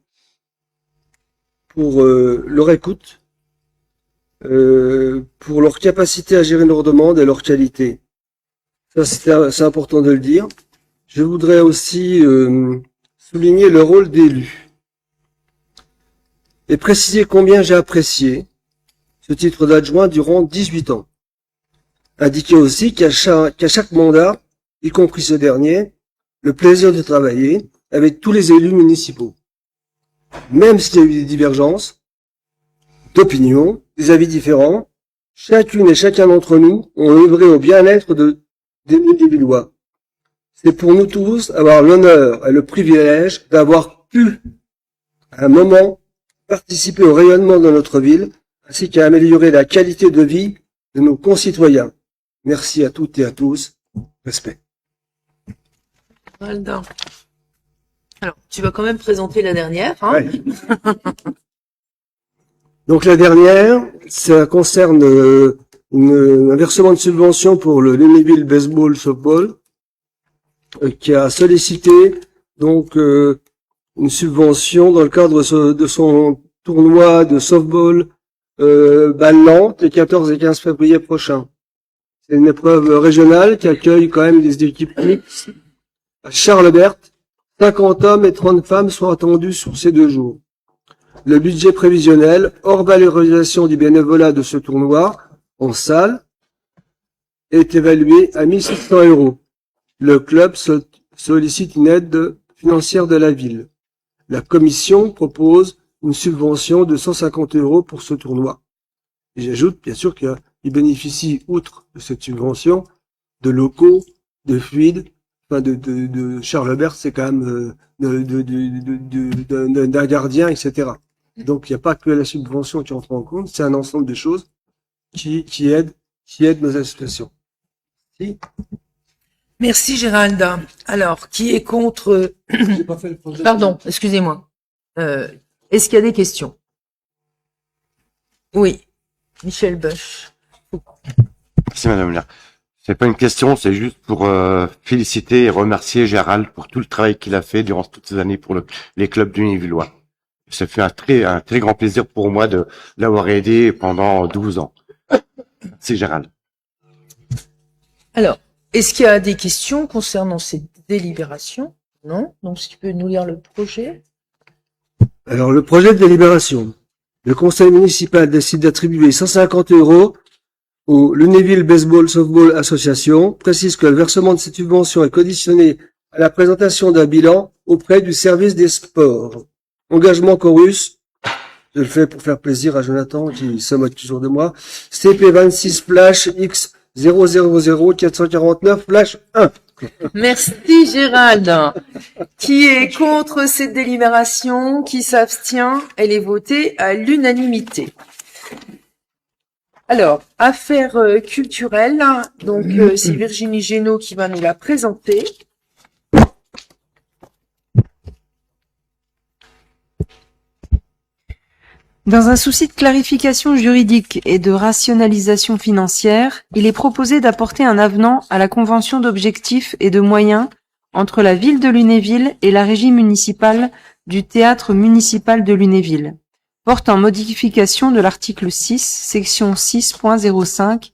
pour leur écoute, pour leur capacité à gérer leurs demandes et leur qualité. Ça, c'est important de le dire. Je voudrais aussi souligner le rôle d'élu et préciser combien j'ai apprécié ce titre d'adjoint durant 18 ans. Indiquer aussi qu'à chaque mandat, y compris ce dernier, le plaisir de travailler avec tous les élus municipaux. Même s'il y a eu des divergences d'opinion, des avis différents, chacune et chacun d'entre nous ont œuvré au bien-être des Lunévillois. C'est pour nous tous avoir l'honneur et le privilège d'avoir pu, à un moment, participer au rayonnement de notre ville, ainsi qu'à améliorer la qualité de vie de nos concitoyens. Merci à toutes et à tous. Respect. Gérald. Alors, tu vas quand même présenter la dernière, hein? Ouais. Donc la dernière, ça concerne un versement de subvention pour le Lunéville Baseball Softball, qui a sollicité donc une subvention dans le cadre de son tournoi de softball balle lente les 14 et 15 février prochains. C'est une épreuve régionale qui accueille quand même des équipes mixtes. À Charlebert, 50 hommes et 30 femmes sont attendus sur ces 2 jours. Le budget prévisionnel, hors valorisation du bénévolat de ce tournoi, en salle, est évalué à 1 600 €. Le club sollicite une aide financière de la ville. La commission propose une subvention de 150 € pour ce tournoi. Et j'ajoute, bien sûr, qu'il bénéficie, outre de cette subvention, de locaux, de fluides, enfin de Charlebert, c'est quand même d'un gardien, etc. Donc il n'y a pas que la subvention qui entre en compte, c'est un ensemble de choses qui aident nos associations. Si. Merci Gérald. Alors, qui est contre... J'ai pas fait le projet. Pardon, excusez-moi. Est-ce qu'il y a des questions? Oui. Michel Bush. Merci Madame Lair. C'est pas une question, c'est juste pour féliciter et remercier Gérald pour tout le travail qu'il a fait durant toutes ces années pour les clubs du Lunévillois. Ça fait un très grand plaisir pour moi de l'avoir aidé pendant 12 ans. C'est Gérald. Alors, est-ce qu'il y a des questions concernant cette délibération? Non? Donc, si tu peux nous lire le projet. Alors, le projet de délibération. Le conseil municipal décide d'attribuer 150 € au Lunéville Baseball Softball Association, précise que le versement de cette subvention est conditionné à la présentation d'un bilan auprès du service des sports. Engagement chorus, je le fais pour faire plaisir à Jonathan qui se moque toujours de moi. CP26 flash X 000 449 flash 1. Merci Gérald. Qui est contre cette délibération? Qui s'abstient? Elle est votée à l'unanimité. Alors, affaires culturelles. Donc, c'est Virginie Génaud qui va nous la présenter. Dans un souci de clarification juridique et de rationalisation financière, il est proposé d'apporter un avenant à la convention d'objectifs et de moyens entre la ville de Lunéville et la régie municipale du théâtre municipal de Lunéville, portant modification de l'article 6, section 6.05,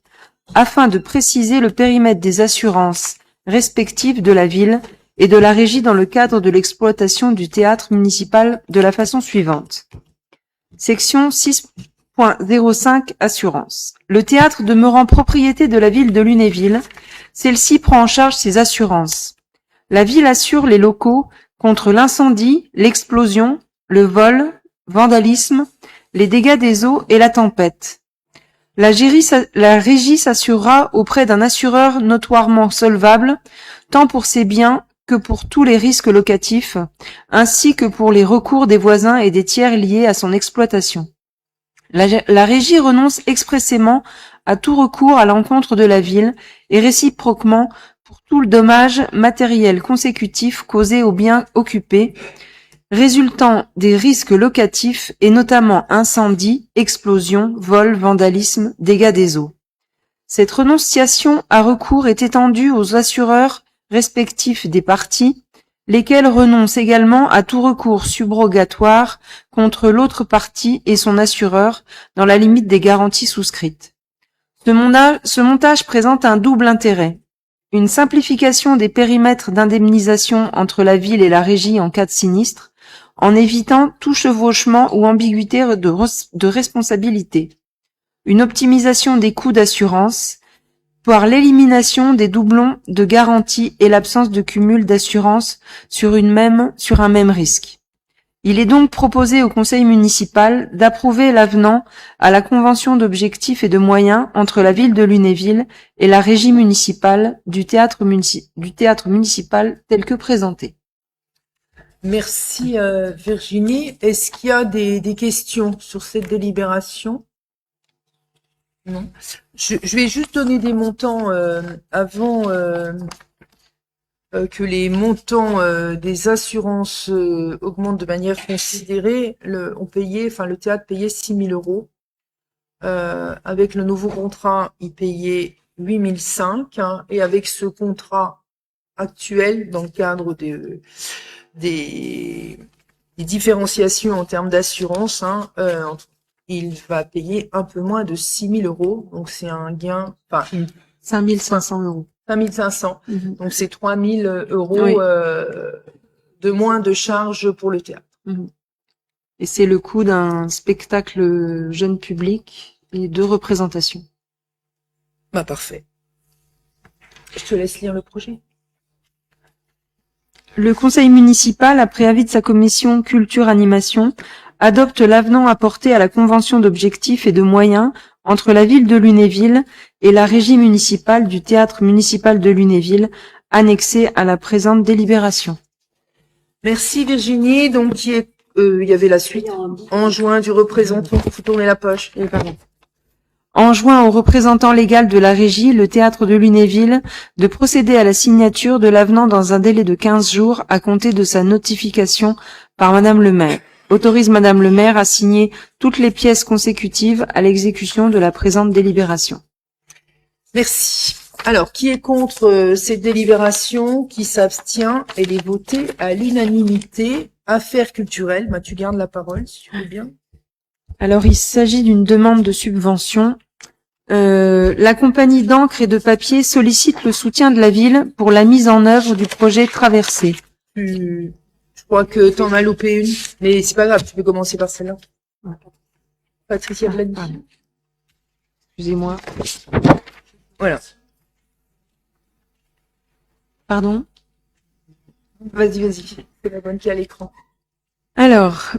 afin de préciser le périmètre des assurances respectives de la ville et de la régie dans le cadre de l'exploitation du théâtre municipal de la façon suivante. Section 6.05 Assurance. Le théâtre demeurant propriété de la ville de Lunéville, celle-ci prend en charge ses assurances. La ville assure les locaux contre l'incendie, l'explosion, le vol, vandalisme, les dégâts des eaux et la tempête. La régie s'assurera auprès d'un assureur notoirement solvable, tant pour ses biens que pour tous les risques locatifs, ainsi que pour les recours des voisins et des tiers liés à son exploitation. La régie renonce expressément à tout recours à l'encontre de la ville et réciproquement pour tout le dommage matériel consécutif causé aux biens occupés, résultant des risques locatifs et notamment incendie, explosion, vol, vandalisme, dégâts des eaux. Cette renonciation à recours est étendue aux assureurs respectifs des parties, lesquels renoncent également à tout recours subrogatoire contre l'autre partie et son assureur dans la limite des garanties souscrites. Ce montage présente un double intérêt. Une simplification des périmètres d'indemnisation entre la ville et la régie en cas de sinistre, en évitant tout chevauchement ou ambiguïté de responsabilité. Une optimisation des coûts d'assurance, par l'élimination des doublons de garantie et l'absence de cumul d'assurance sur un même risque. Il est donc proposé au conseil municipal d'approuver l'avenant à la convention d'objectifs et de moyens entre la ville de Lunéville et la régie municipale du théâtre municipal tel que présenté. Merci Virginie. Est-ce qu'il y a des questions sur cette délibération? Non. Je vais juste donner des montants avant que les montants des assurances augmentent de manière considérée. Le théâtre payait 6 000 euros. Avec le nouveau contrat, il payait 8 500 hein, et avec ce contrat actuel, dans le cadre des différenciations en termes d'assurance, hein, il va payer un peu moins de 6 000 euros. Donc, c'est un gain, 5 500 euros. 5 500. Donc, c'est 3 000 euros Oui. de moins de charges pour le théâtre. Et c'est le coût d'un spectacle jeune public et de représentation. Bah, parfait. Je te laisse lire le projet. Le conseil municipal, après avis de sa commission culture animation, adopte l'avenant apporté à la convention d'objectifs et de moyens entre la ville de Lunéville et la régie municipale du théâtre municipal de Lunéville, annexé à la présente délibération. Merci Virginie. Donc, il y avait la suite. En juin du représentant, faut tourner la page. Enjoint au représentant légal de la régie, le théâtre de Lunéville, de procéder à la signature de l'avenant dans un délai de 15 jours à compter de sa notification par Madame le maire. Autorise Madame le maire à signer toutes les pièces consécutives à l'exécution de la présente délibération. Merci. Alors, qui est contre cette délibération? Qui s'abstient? Elle est votée à l'unanimité. Affaires culturelles. Bah, tu gardes la parole, si tu veux bien. Alors, il s'agit d'une demande de subvention. La compagnie d'encre et de papier sollicite le soutien de la ville pour la mise en œuvre du projet Traversée. Je crois que t'en as loupé une, mais c'est pas grave, tu peux commencer par celle-là. Patricia Blady. Excusez-moi. Voilà. Pardon? Vas-y. C'est la bonne qui est à l'écran. Alors,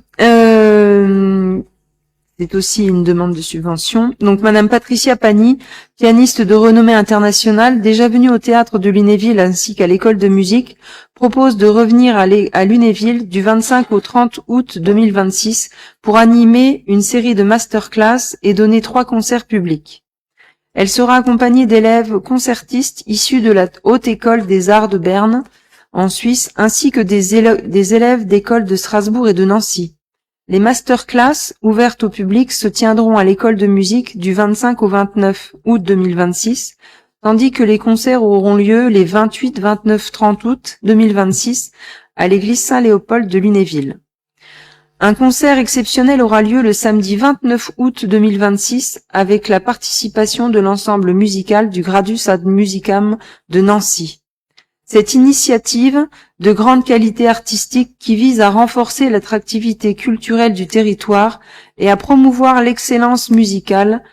c'est aussi une demande de subvention. Donc, Madame Patricia Pani, pianiste de renommée internationale, déjà venue au théâtre de Lunéville ainsi qu'à l'école de musique, propose de revenir à Lunéville du 25 au 30 août 2026 pour animer une série de masterclass et donner 3 concerts publics. Elle sera accompagnée d'élèves concertistes issus de la Haute École des Arts de Berne, en Suisse, ainsi que des élèves d'écoles de Strasbourg et de Nancy. Les masterclass ouvertes au public se tiendront à l'école de musique du 25 au 29 août 2026, tandis que les concerts auront lieu les 28, 29, 30 août 2026 à l'église Saint-Léopold de Lunéville. Un concert exceptionnel aura lieu le samedi 29 août 2026 avec la participation de l'ensemble musical du Gradus ad Musicam de Nancy. Cette initiative de grande qualité artistique qui vise à renforcer l'attractivité culturelle du territoire et à promouvoir l'excellence musicale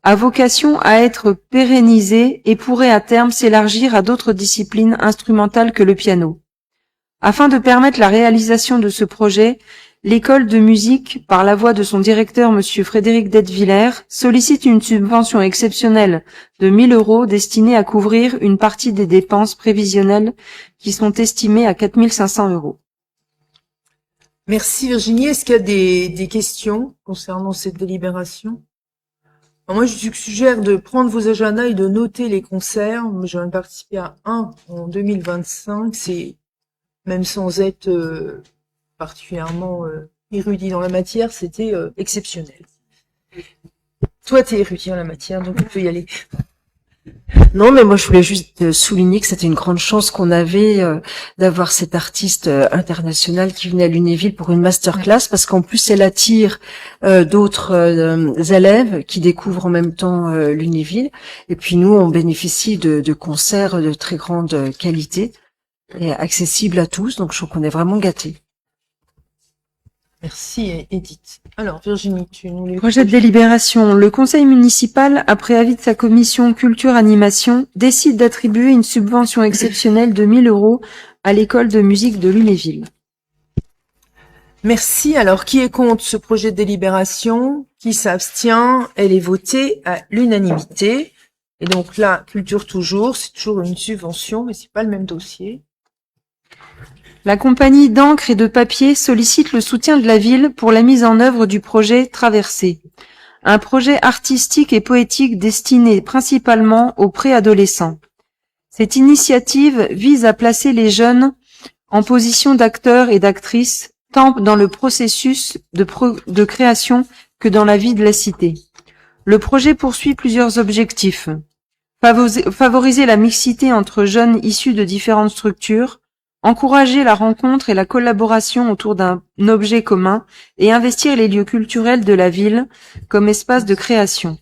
a vocation à être pérennisée et pourrait à terme s'élargir à d'autres disciplines instrumentales que le piano. Afin de permettre la réalisation de ce projet, l'école de musique, par la voix de son directeur Monsieur Frédéric Detwiller, sollicite une subvention exceptionnelle de 1 000 euros destinée à couvrir une partie des dépenses prévisionnelles qui sont estimées à 4 500 euros. Merci Virginie. Est-ce qu'il y a des questions concernant cette délibération? Alors moi, je suggère de prendre vos agendas et de noter les concerts. Je vais participer à un en 2025. C'est, même sans être particulièrement érudit dans la matière, c'était exceptionnel. Toi, t'es érudit en la matière, donc tu peux y aller. Non, mais moi je voulais juste souligner que c'était une grande chance qu'on avait d'avoir cet artiste international qui venait à Lunéville pour une masterclass, parce qu'en plus elle attire d'autres élèves qui découvrent en même temps Lunéville. Et puis nous, on bénéficie de concerts de très grande qualité et accessibles à tous, donc je trouve qu'on est vraiment gâtés. Merci Edith. Alors Virginie, tu nous les... Projet de délibération. Le conseil municipal, après avis de sa commission culture animation, décide d'attribuer une subvention exceptionnelle de 1 000 euros à l'école de musique de Lunéville. Merci. Alors, qui est contre ce projet de délibération? Qui s'abstient? Elle est votée à l'unanimité. Et donc là, culture toujours, c'est toujours une subvention, mais c'est pas le même dossier. La compagnie d'encre et de papier sollicite le soutien de la ville pour la mise en œuvre du projet Traversée, un projet artistique et poétique destiné principalement aux préadolescents. Cette initiative vise à placer les jeunes en position d'acteurs et d'actrices, tant dans le processus de création que dans la vie de la cité. Le projet poursuit plusieurs objectifs. Favoriser la mixité entre jeunes issus de différentes structures, encourager la rencontre et la collaboration autour d'un objet commun et investir les lieux culturels de la ville comme espace de création.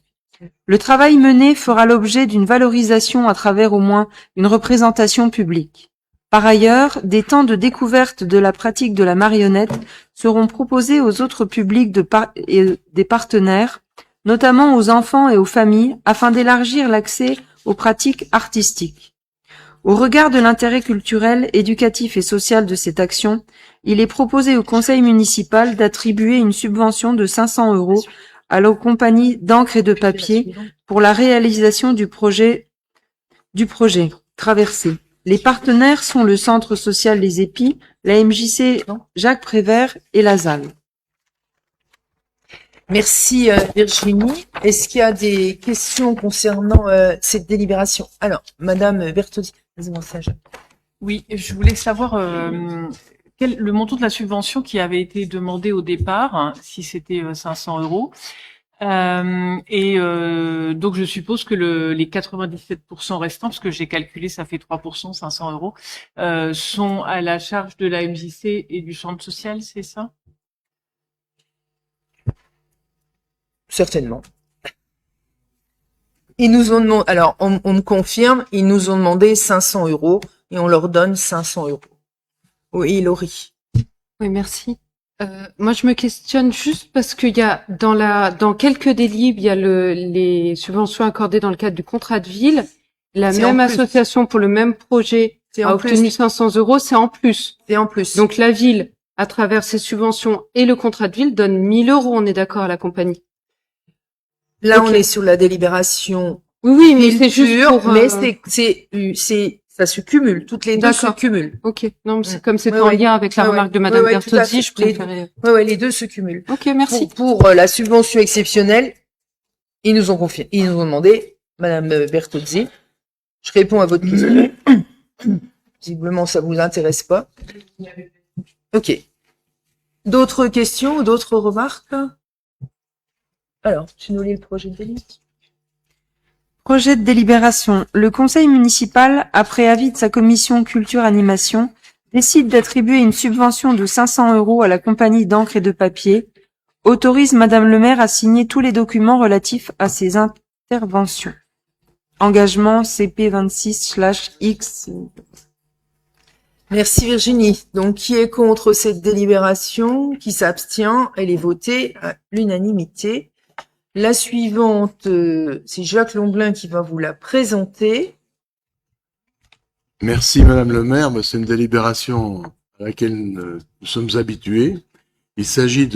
Le travail mené fera l'objet d'une valorisation à travers au moins une représentation publique. Par ailleurs, des temps de découverte de la pratique de la marionnette seront proposés aux autres publics et des partenaires, notamment aux enfants et aux familles, afin d'élargir l'accès aux pratiques artistiques. Au regard de l'intérêt culturel, éducatif et social de cette action, il est proposé au conseil municipal d'attribuer une subvention de 500 € à la compagnie d'encre et de papier pour la réalisation du projet Traversée. Les partenaires sont le Centre social des Épis, la MJC Jacques Prévert et la ZAL. Merci Virginie. Est-ce qu'il y a des questions concernant cette délibération? Alors, Madame Bertozzi, vas-y, ça, Jacques. Oui, je voulais savoir le montant de la subvention qui avait été demandée au départ, hein, si c'était 500 €. Donc je suppose que les 97% restants, parce que j'ai calculé, ça fait 3%, 500 €, sont à la charge de la MJC et du centre social, c'est ça? Certainement. Ils nous ont demandé, alors on me confirme, ils nous ont demandé 500 € et on leur donne 500 €. Oui, Laurie. Oui, merci. Moi, je me questionne juste parce qu'il y a dans quelques délibs, il y a les subventions accordées dans le cadre du contrat de ville. La même association pour le même projet a obtenu 500 €, c'est en plus. C'est en plus. Donc la ville, à travers ses subventions et le contrat de ville, donne 1000 €, on est d'accord, à la compagnie. Là, on est sur la délibération. Oui, mais c'est juste pour, mais ça se cumule. Toutes les deux se cumulent. Ok. Non, c'est comme c'est en lien avec la remarque de Madame Bertozzi, je préférais. Ouais, les deux se cumulent. Ok, merci. Pour la subvention exceptionnelle, ils nous ont demandé, Madame Bertozzi, je réponds à votre question. Visiblement, ça vous intéresse pas. Ok. D'autres questions ou d'autres remarques? Alors, tu nous lis le projet de délibération. Projet de délibération. Le conseil municipal, après avis de sa commission culture-animation, décide d'attribuer une subvention de 500 € à la compagnie d'encre et de papier, autorise Madame le maire à signer tous les documents relatifs à ses interventions. Engagement CP26/X. Merci Virginie. Donc, qui est contre cette délibération? Qui s'abstient? Elle est votée à l'unanimité. La suivante, c'est Jacques Lomblin qui va vous la présenter. Merci Madame le maire. C'est une délibération à laquelle nous sommes habitués. Il s'agit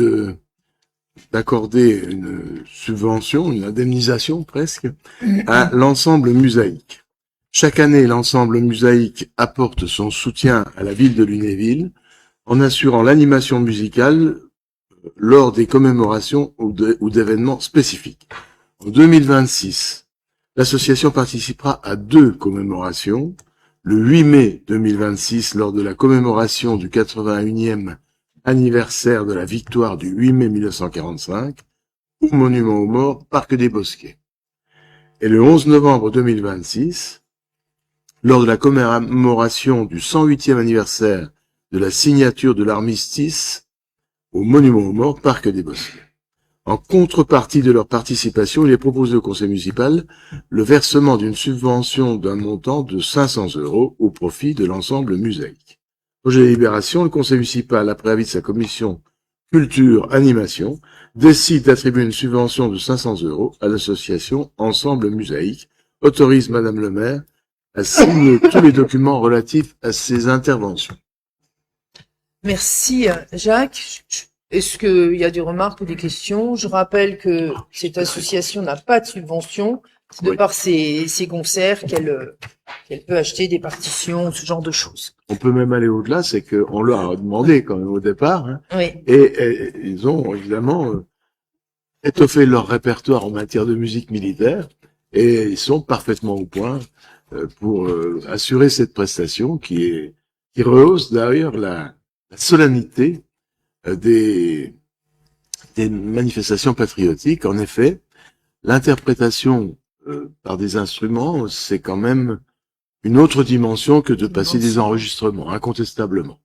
d'accorder une subvention, une indemnisation presque, à l'ensemble Musaïque. Chaque année, l'ensemble Musaïque apporte son soutien à la ville de Lunéville en assurant l'animation musicale lors des commémorations ou d'événements spécifiques. En 2026, l'association participera à 2 commémorations. Le 8 mai 2026, lors de la commémoration du 81e anniversaire de la victoire du 8 mai 1945, au Monument aux Morts, Parc des Bosquets. Et le 11 novembre 2026, lors de la commémoration du 108e anniversaire de la signature de l'armistice au Monument aux Morts, Parc des Bosquets. En contrepartie de leur participation, il est proposé au conseil municipal le versement d'une subvention d'un montant de 500 € au profit de l'ensemble Musaïque. Projet de délibération, le conseil municipal, après avis de sa commission culture animation, décide d'attribuer une subvention de 500 € à l'association Ensemble Musaïque, autorise Madame le maire à signer tous les documents relatifs à ses interventions. Merci Jacques. Est-ce qu'il y a des remarques ou des questions? Je rappelle que cette association n'a pas de subvention, c'est de par ses concerts qu'elle Elle peut acheter des partitions, ce genre de choses. On peut même aller au-delà, c'est qu'on leur a demandé quand même au départ, hein, Oui. et ils ont évidemment étoffé leur répertoire en matière de musique militaire, et ils sont parfaitement au point pour assurer cette prestation qui rehausse d'ailleurs la solennité des manifestations patriotiques. En effet, l'interprétation par des instruments, c'est quand même une autre dimension que de passer des enregistrements, incontestablement.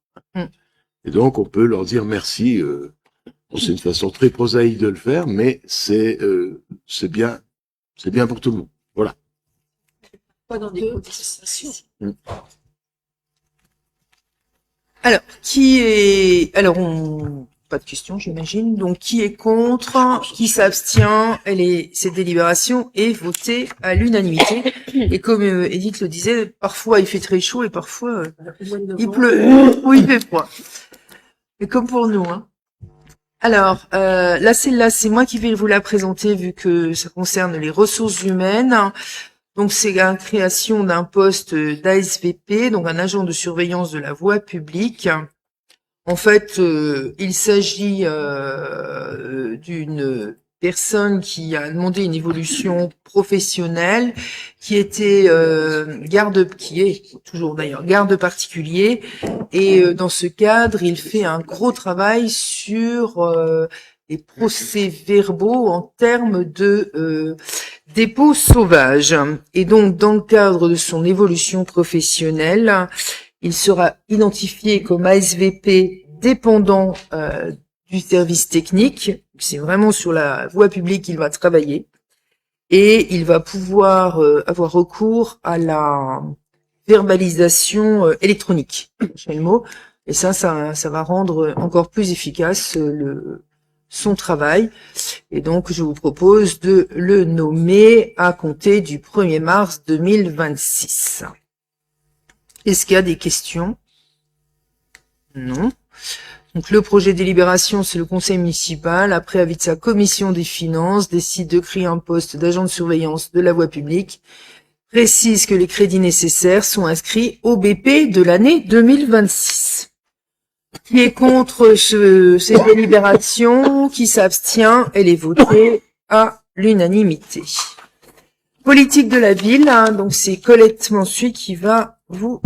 Et donc, on peut leur dire merci. C'est une façon très prosaïque de le faire, mais c'est bien pour tout le monde. Voilà. Pas dans des contestations. Alors, pas de question, j'imagine. Donc, qui est contre? Qui s'abstient? Cette délibération est votée à l'unanimité. Et comme Edith le disait, parfois il fait très chaud et parfois il pleut ou il fait froid. Et comme pour nous, hein. Alors, là, celle-là, c'est moi qui vais vous la présenter vu que ça concerne les ressources humaines. Donc, c'est la création d'un poste d'ASVP, donc un agent de surveillance de la voie publique. En fait, il s'agit d'une personne qui a demandé une évolution professionnelle, qui était qui est toujours d'ailleurs garde particulier, et dans ce cadre, il fait un gros travail sur les procès-verbaux en termes de dépôt sauvage. Et donc, dans le cadre de son évolution professionnelle, il sera identifié comme ASVP dépendant du service technique. C'est vraiment sur la voie publique qu'il va travailler. Et il va pouvoir avoir recours à la verbalisation électronique. C'est le mot. Et ça va rendre encore plus efficace son travail. Et donc, je vous propose de le nommer à compter du 1er mars 2026. Est-ce qu'il y a des questions? Non. Donc, le projet de délibération, c'est le conseil municipal, après avis de sa commission des finances, décide de créer un poste d'agent de surveillance de la voie publique, précise que les crédits nécessaires sont inscrits au BP de l'année 2026. Qui est contre ces délibérations? Qui s'abstient? Elle est votée à l'unanimité. Politique de la ville, hein, donc c'est Colette Mansuy qui va vous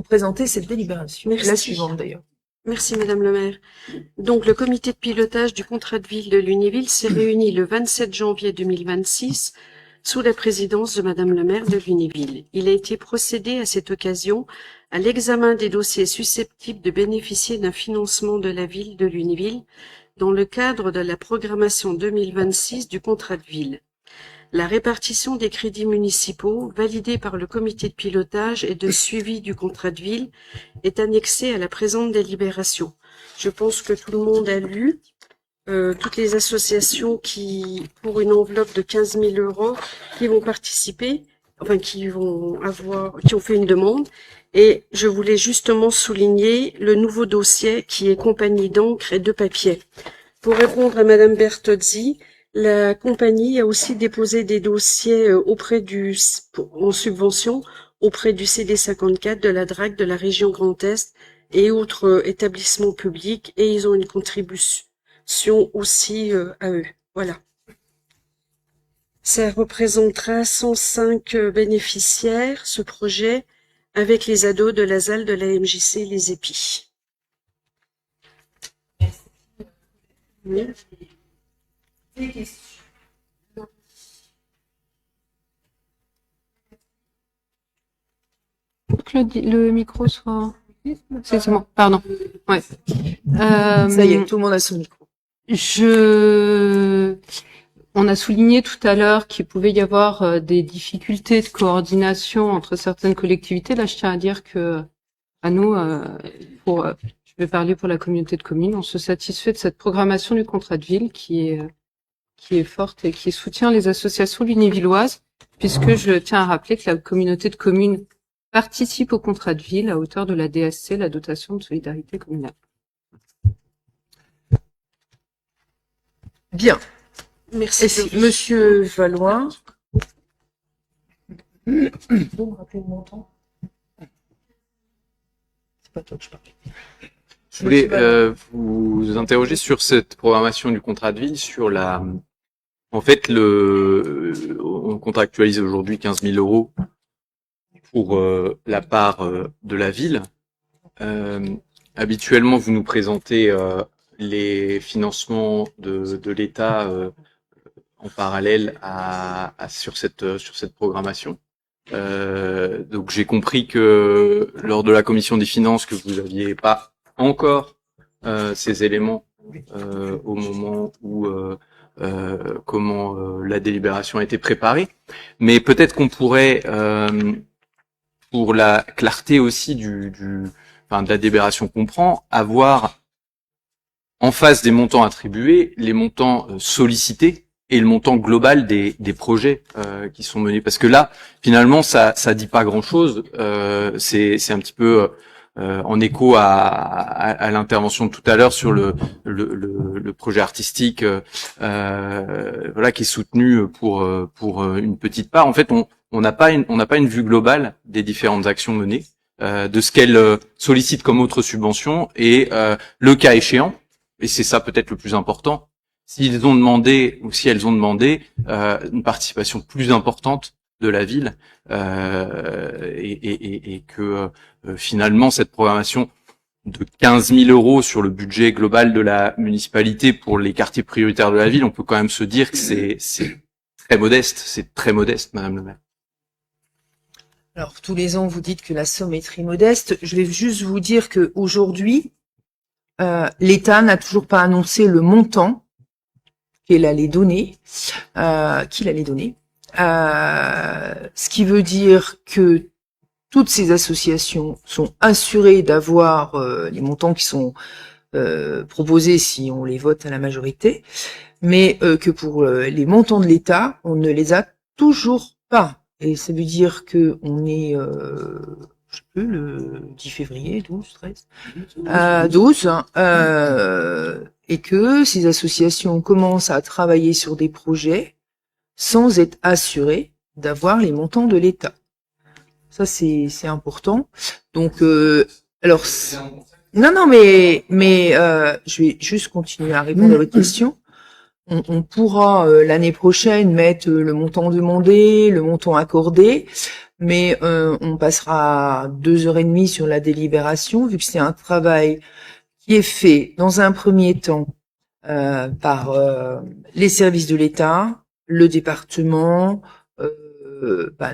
présenter cette délibération. Merci. La suivante d'ailleurs. Merci Madame le maire. Donc le comité de pilotage du contrat de ville de Lunéville s'est réuni le 27 janvier 2026 sous la présidence de Madame le maire de Lunéville. Il a été procédé à cette occasion à l'examen des dossiers susceptibles de bénéficier d'un financement de la ville de Lunéville dans le cadre de la programmation 2026 du contrat de ville. La répartition des crédits municipaux, validée par le comité de pilotage et de suivi du contrat de ville, est annexée à la présente délibération. Je pense que tout le monde a lu toutes les associations qui, pour une enveloppe de 15 000 €, qui vont participer, enfin qui ont fait une demande. Et je voulais justement souligner le nouveau dossier qui est compagnie d'encre et de papier. Pour répondre à Madame Bertozzi, la compagnie a aussi déposé des dossiers en subvention auprès du CD54, de la DRAC, de la région Grand Est et autres établissements publics, et ils ont une contribution aussi à eux. Voilà. Ça représentera 105 bénéficiaires, ce projet, avec les ados de la ZAL, de la MJC et les EPI. Oui. Des questions. Que le micro soit... C'est bon, pardon. Ouais. Ça y est, tout le monde a son micro. On a souligné tout à l'heure qu'il pouvait y avoir des difficultés de coordination entre certaines collectivités. Là, je tiens à dire que à nous, je vais parler pour la communauté de communes, on se satisfait de cette programmation du contrat de ville qui est forte et qui soutient les associations lunévilloises, puisque je tiens à rappeler que la communauté de communes participe au contrat de ville à hauteur de la DSC, la dotation de solidarité communale. Bien. Merci. Monsieur Valois. Vous me rappelez le montant? C'est pas toi que je parle. Je voulais vous interroger sur cette programmation du contrat de ville, sur la. En fait, on contractualise aujourd'hui 15 000 euros pour la part de la ville. Habituellement, vous nous présentez les financements de l'État en parallèle sur cette programmation. Donc j'ai compris que lors de la commission des finances que vous n'aviez pas encore ces éléments au moment où la délibération a été préparée, mais peut-être qu'on pourrait pour la clarté aussi de la délibération qu'on prend, avoir en face des montants attribués, les montants sollicités et le montant global des projets qui sont menés. Parce que là, finalement, ça dit pas grand-chose. C'est un petit peu en écho à l'intervention de tout à l'heure sur le projet artistique, voilà, qui est soutenu pour une petite part. En fait, on n'a pas une vue globale des différentes actions menées, de ce qu'elles sollicitent comme autre subvention et le cas échéant. Et c'est ça peut-être le plus important. S'ils ont demandé ou si elles ont demandé une participation plus importante de la ville et que finalement cette programmation de 15 000 euros sur le budget global de la municipalité pour les quartiers prioritaires de la ville, on peut quand même se dire que c'est très modeste, Madame le maire. Alors, tous les ans, vous dites que la somme est très modeste. Je vais juste vous dire que aujourd'hui, l'État n'a toujours pas annoncé le montant qu'il allait donner, ce qui veut dire que toutes ces associations sont assurées d'avoir les montants qui sont proposés si on les vote à la majorité, mais que pour les montants de l'État, on ne les a toujours pas. Et ça veut dire que on est, je sais plus, le 10 février, 12, 13, 12, et que ces associations commencent à travailler sur des projets sans être assurées d'avoir les montants de l'État. Ça, c'est important. Donc, alors, non, mais je vais juste continuer à répondre à votre question. On pourra l'année prochaine mettre le montant demandé, le montant accordé, mais on passera 2h30 sur la délibération, vu que c'est un travail qui est fait dans un premier temps par les services de l'État, le département,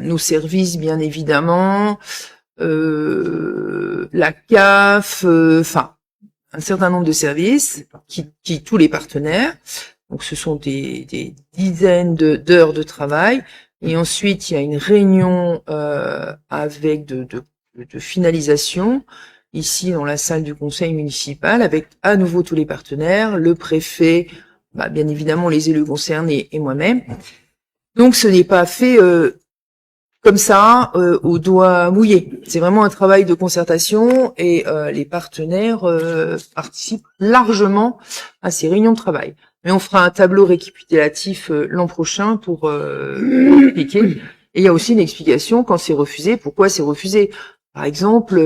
nos services bien évidemment, la CAF, enfin un certain nombre de services, qui tous les partenaires. Donc ce sont des dizaines d'heures de travail. Et ensuite, il y a une réunion avec de finalisation ici dans la salle du conseil municipal avec à nouveau tous les partenaires, le préfet, bien évidemment les élus concernés et moi-même. Donc ce n'est pas fait comme ça au doigt mouillé. C'est vraiment un travail de concertation et les partenaires participent largement à ces réunions de travail. Mais on fera un tableau récapitulatif l'an prochain pour expliquer. Et il y a aussi une explication quand c'est refusé, pourquoi c'est refusé. Par exemple,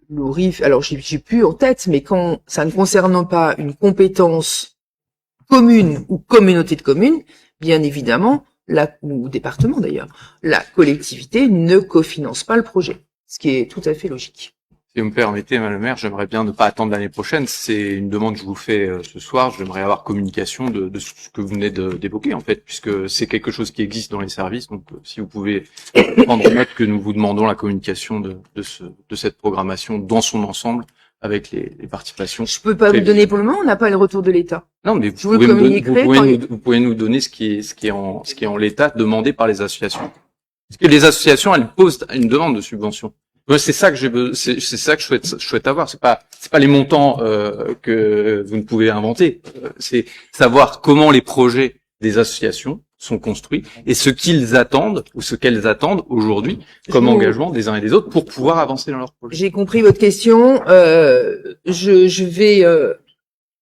l'ORIF, alors j'ai plus en tête, mais quand ça ne concerne pas une compétence commune ou communauté de communes, bien évidemment, ou département d'ailleurs, la collectivité ne cofinance pas le projet, ce qui est tout à fait logique. Si vous me permettez, Madame le maire, j'aimerais bien ne pas attendre l'année prochaine. C'est une demande que je vous fais ce soir. J'aimerais avoir communication de ce que vous venez d'évoquer, en fait, puisque c'est quelque chose qui existe dans les services. Donc, si vous pouvez prendre note que nous vous demandons la communication de cette programmation dans son ensemble avec les participations. Je peux pas vous donner pour le moment. On n'a pas le retour de l'État. Non, mais vous pouvez nous donner ce qui est en l'état demandé par les associations. Parce que les associations, elles posent une demande de subvention. C'est ça que c'est ça que je souhaite avoir. C'est pas les montants que vous ne pouvez inventer. C'est savoir comment les projets des associations sont construits et ce qu'ils attendent ou ce qu'elles attendent aujourd'hui comme engagement des uns et des autres pour pouvoir avancer dans leur projet. J'ai compris votre question. Je vais,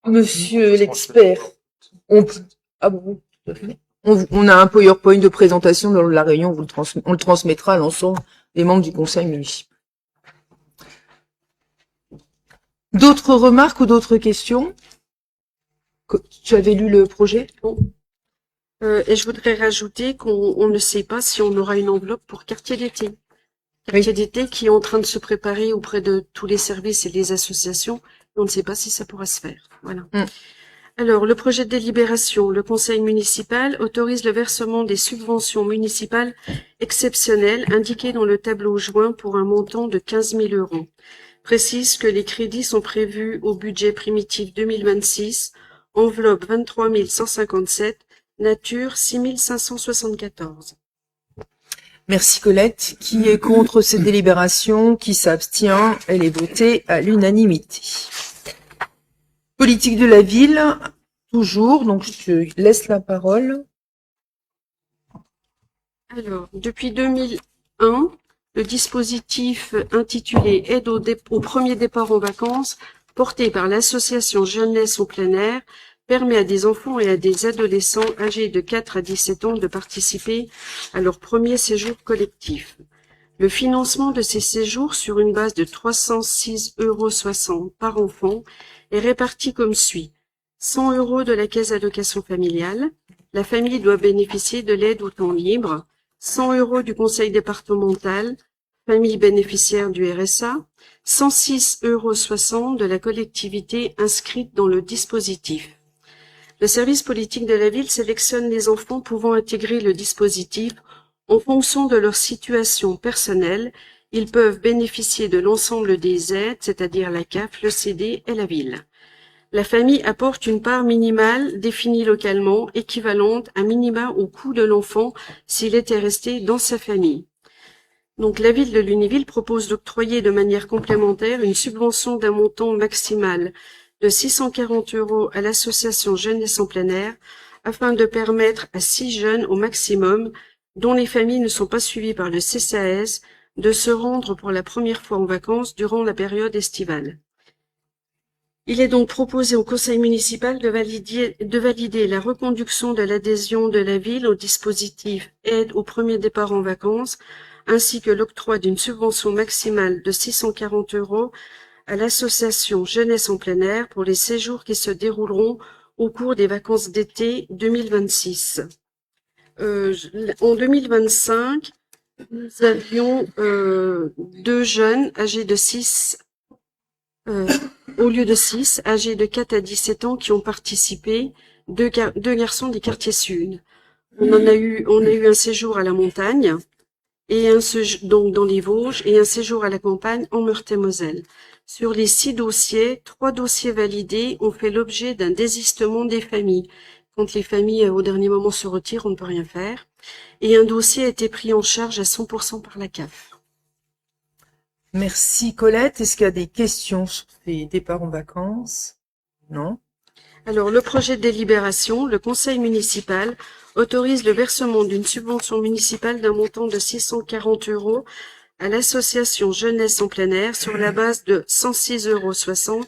monsieur l'expert. Ah bon, tout à fait. On a un PowerPoint de présentation dans la réunion, on le transmettra à l'ensemble des membres du conseil municipal. D'autres remarques ou d'autres questions? Tu avais lu le projet? Et je voudrais rajouter qu'on ne sait pas si on aura une enveloppe pour quartier d'été. Quartier d'été qui est en train de se préparer auprès de tous les services et des associations. On ne sait pas si ça pourra se faire. Voilà. Alors, le projet de délibération. Le conseil municipal autorise le versement des subventions municipales exceptionnelles indiquées dans le tableau joint pour un montant de 15 000 €. Précise que les crédits sont prévus au budget primitif 2026, enveloppe 23 157, nature 6 574. Merci Colette. Qui est contre cette délibération? Qui s'abstient? Elle est votée à l'unanimité. Politique de la ville, toujours, donc je te laisse la parole. Alors, depuis 2001, le dispositif intitulé Aide au premier départ en vacances, porté par l'association Jeunesse en plein air, permet à des enfants et à des adolescents âgés de 4 à 17 ans de participer à leur premier séjour collectif. Le financement de ces séjours sur une base de 306,60 € par enfant est réparti comme suit. 100 € de la caisse allocation familiale. La famille doit bénéficier de l'aide au temps libre. 100 € du conseil départemental, famille bénéficiaire du RSA. 106,60 € de la collectivité inscrite dans le dispositif. Le service politique de la ville sélectionne les enfants pouvant intégrer le dispositif en fonction de leur situation personnelle. Ils peuvent bénéficier de l'ensemble des aides, c'est-à-dire la CAF, le CD et la ville. La famille apporte une part minimale définie localement, équivalente à minima au coût de l'enfant s'il était resté dans sa famille. Donc la ville de Lunéville propose d'octroyer de manière complémentaire une subvention d'un montant maximal de 640 € à l'association Jeunesse en plein air, afin de permettre à 6 jeunes au maximum, dont les familles ne sont pas suivies par le CCAS, de se rendre pour la première fois en vacances durant la période estivale. Il est donc proposé au conseil municipal de valider la reconduction de l'adhésion de la ville au dispositif Aide au premier départ en vacances, ainsi que l'octroi d'une subvention maximale de 640 € à l'association Jeunesse en plein air pour les séjours qui se dérouleront au cours des vacances d'été 2026. En 2025, nous avions 2 jeunes âgés de 6, au lieu de 6, âgés de 4 à 17 ans qui ont participé, 2 garçons des quartiers sud. On a eu un séjour à la montagne, et donc dans les Vosges, et un séjour à la campagne en Meurthe-et-Moselle. Sur les 6 dossiers, 3 dossiers validés ont fait l'objet d'un désistement des familles. Quand les familles au dernier moment se retirent, on ne peut rien faire. Et un dossier a été pris en charge à 100% par la CAF. Merci Colette. Est-ce qu'il y a des questions sur ces départs en vacances? Non. Alors, le projet de délibération, le conseil municipal autorise le versement d'une subvention municipale d'un montant de 640 € à l'association Jeunesse en plein air sur la base de 106,60 €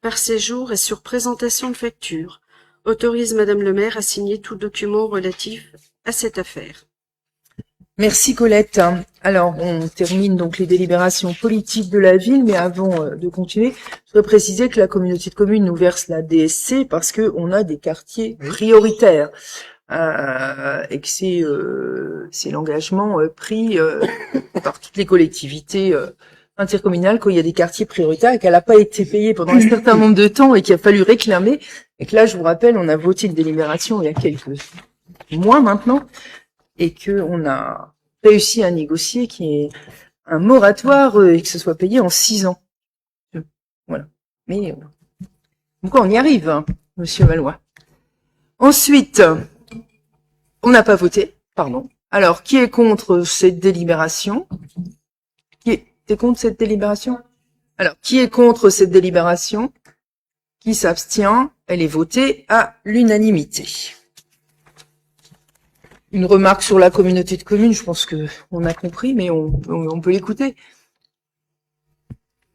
par séjour et sur présentation de facture. Autorise Madame le maire à signer tout document relatif à cette affaire. Merci Colette. Alors, on termine donc les délibérations politiques de la ville, mais avant de continuer, je voudrais préciser que la communauté de communes nous verse la DSC parce que on a des quartiers prioritaires et que c'est l'engagement pris par toutes les collectivités intercommunales quand il y a des quartiers prioritaires et qu'elle n'a pas été payée pendant un certain nombre de temps et qu'il a fallu réclamer. Et que là, je vous rappelle, on a voté une délibération il y a quelques mois maintenant et que on a réussi à négocier qu'il y ait un moratoire et que ce soit payé en 6 ans. Voilà. Mais pourquoi on y arrive, hein, Monsieur Valois. Ensuite, on n'a pas voté, pardon. Alors, qui est contre cette délibération? T'es contre cette délibération? Alors, qui est contre cette délibération? Qui s'abstient? Elle est votée à l'unanimité. Une remarque sur la communauté de communes, je pense que on a compris, mais on peut l'écouter.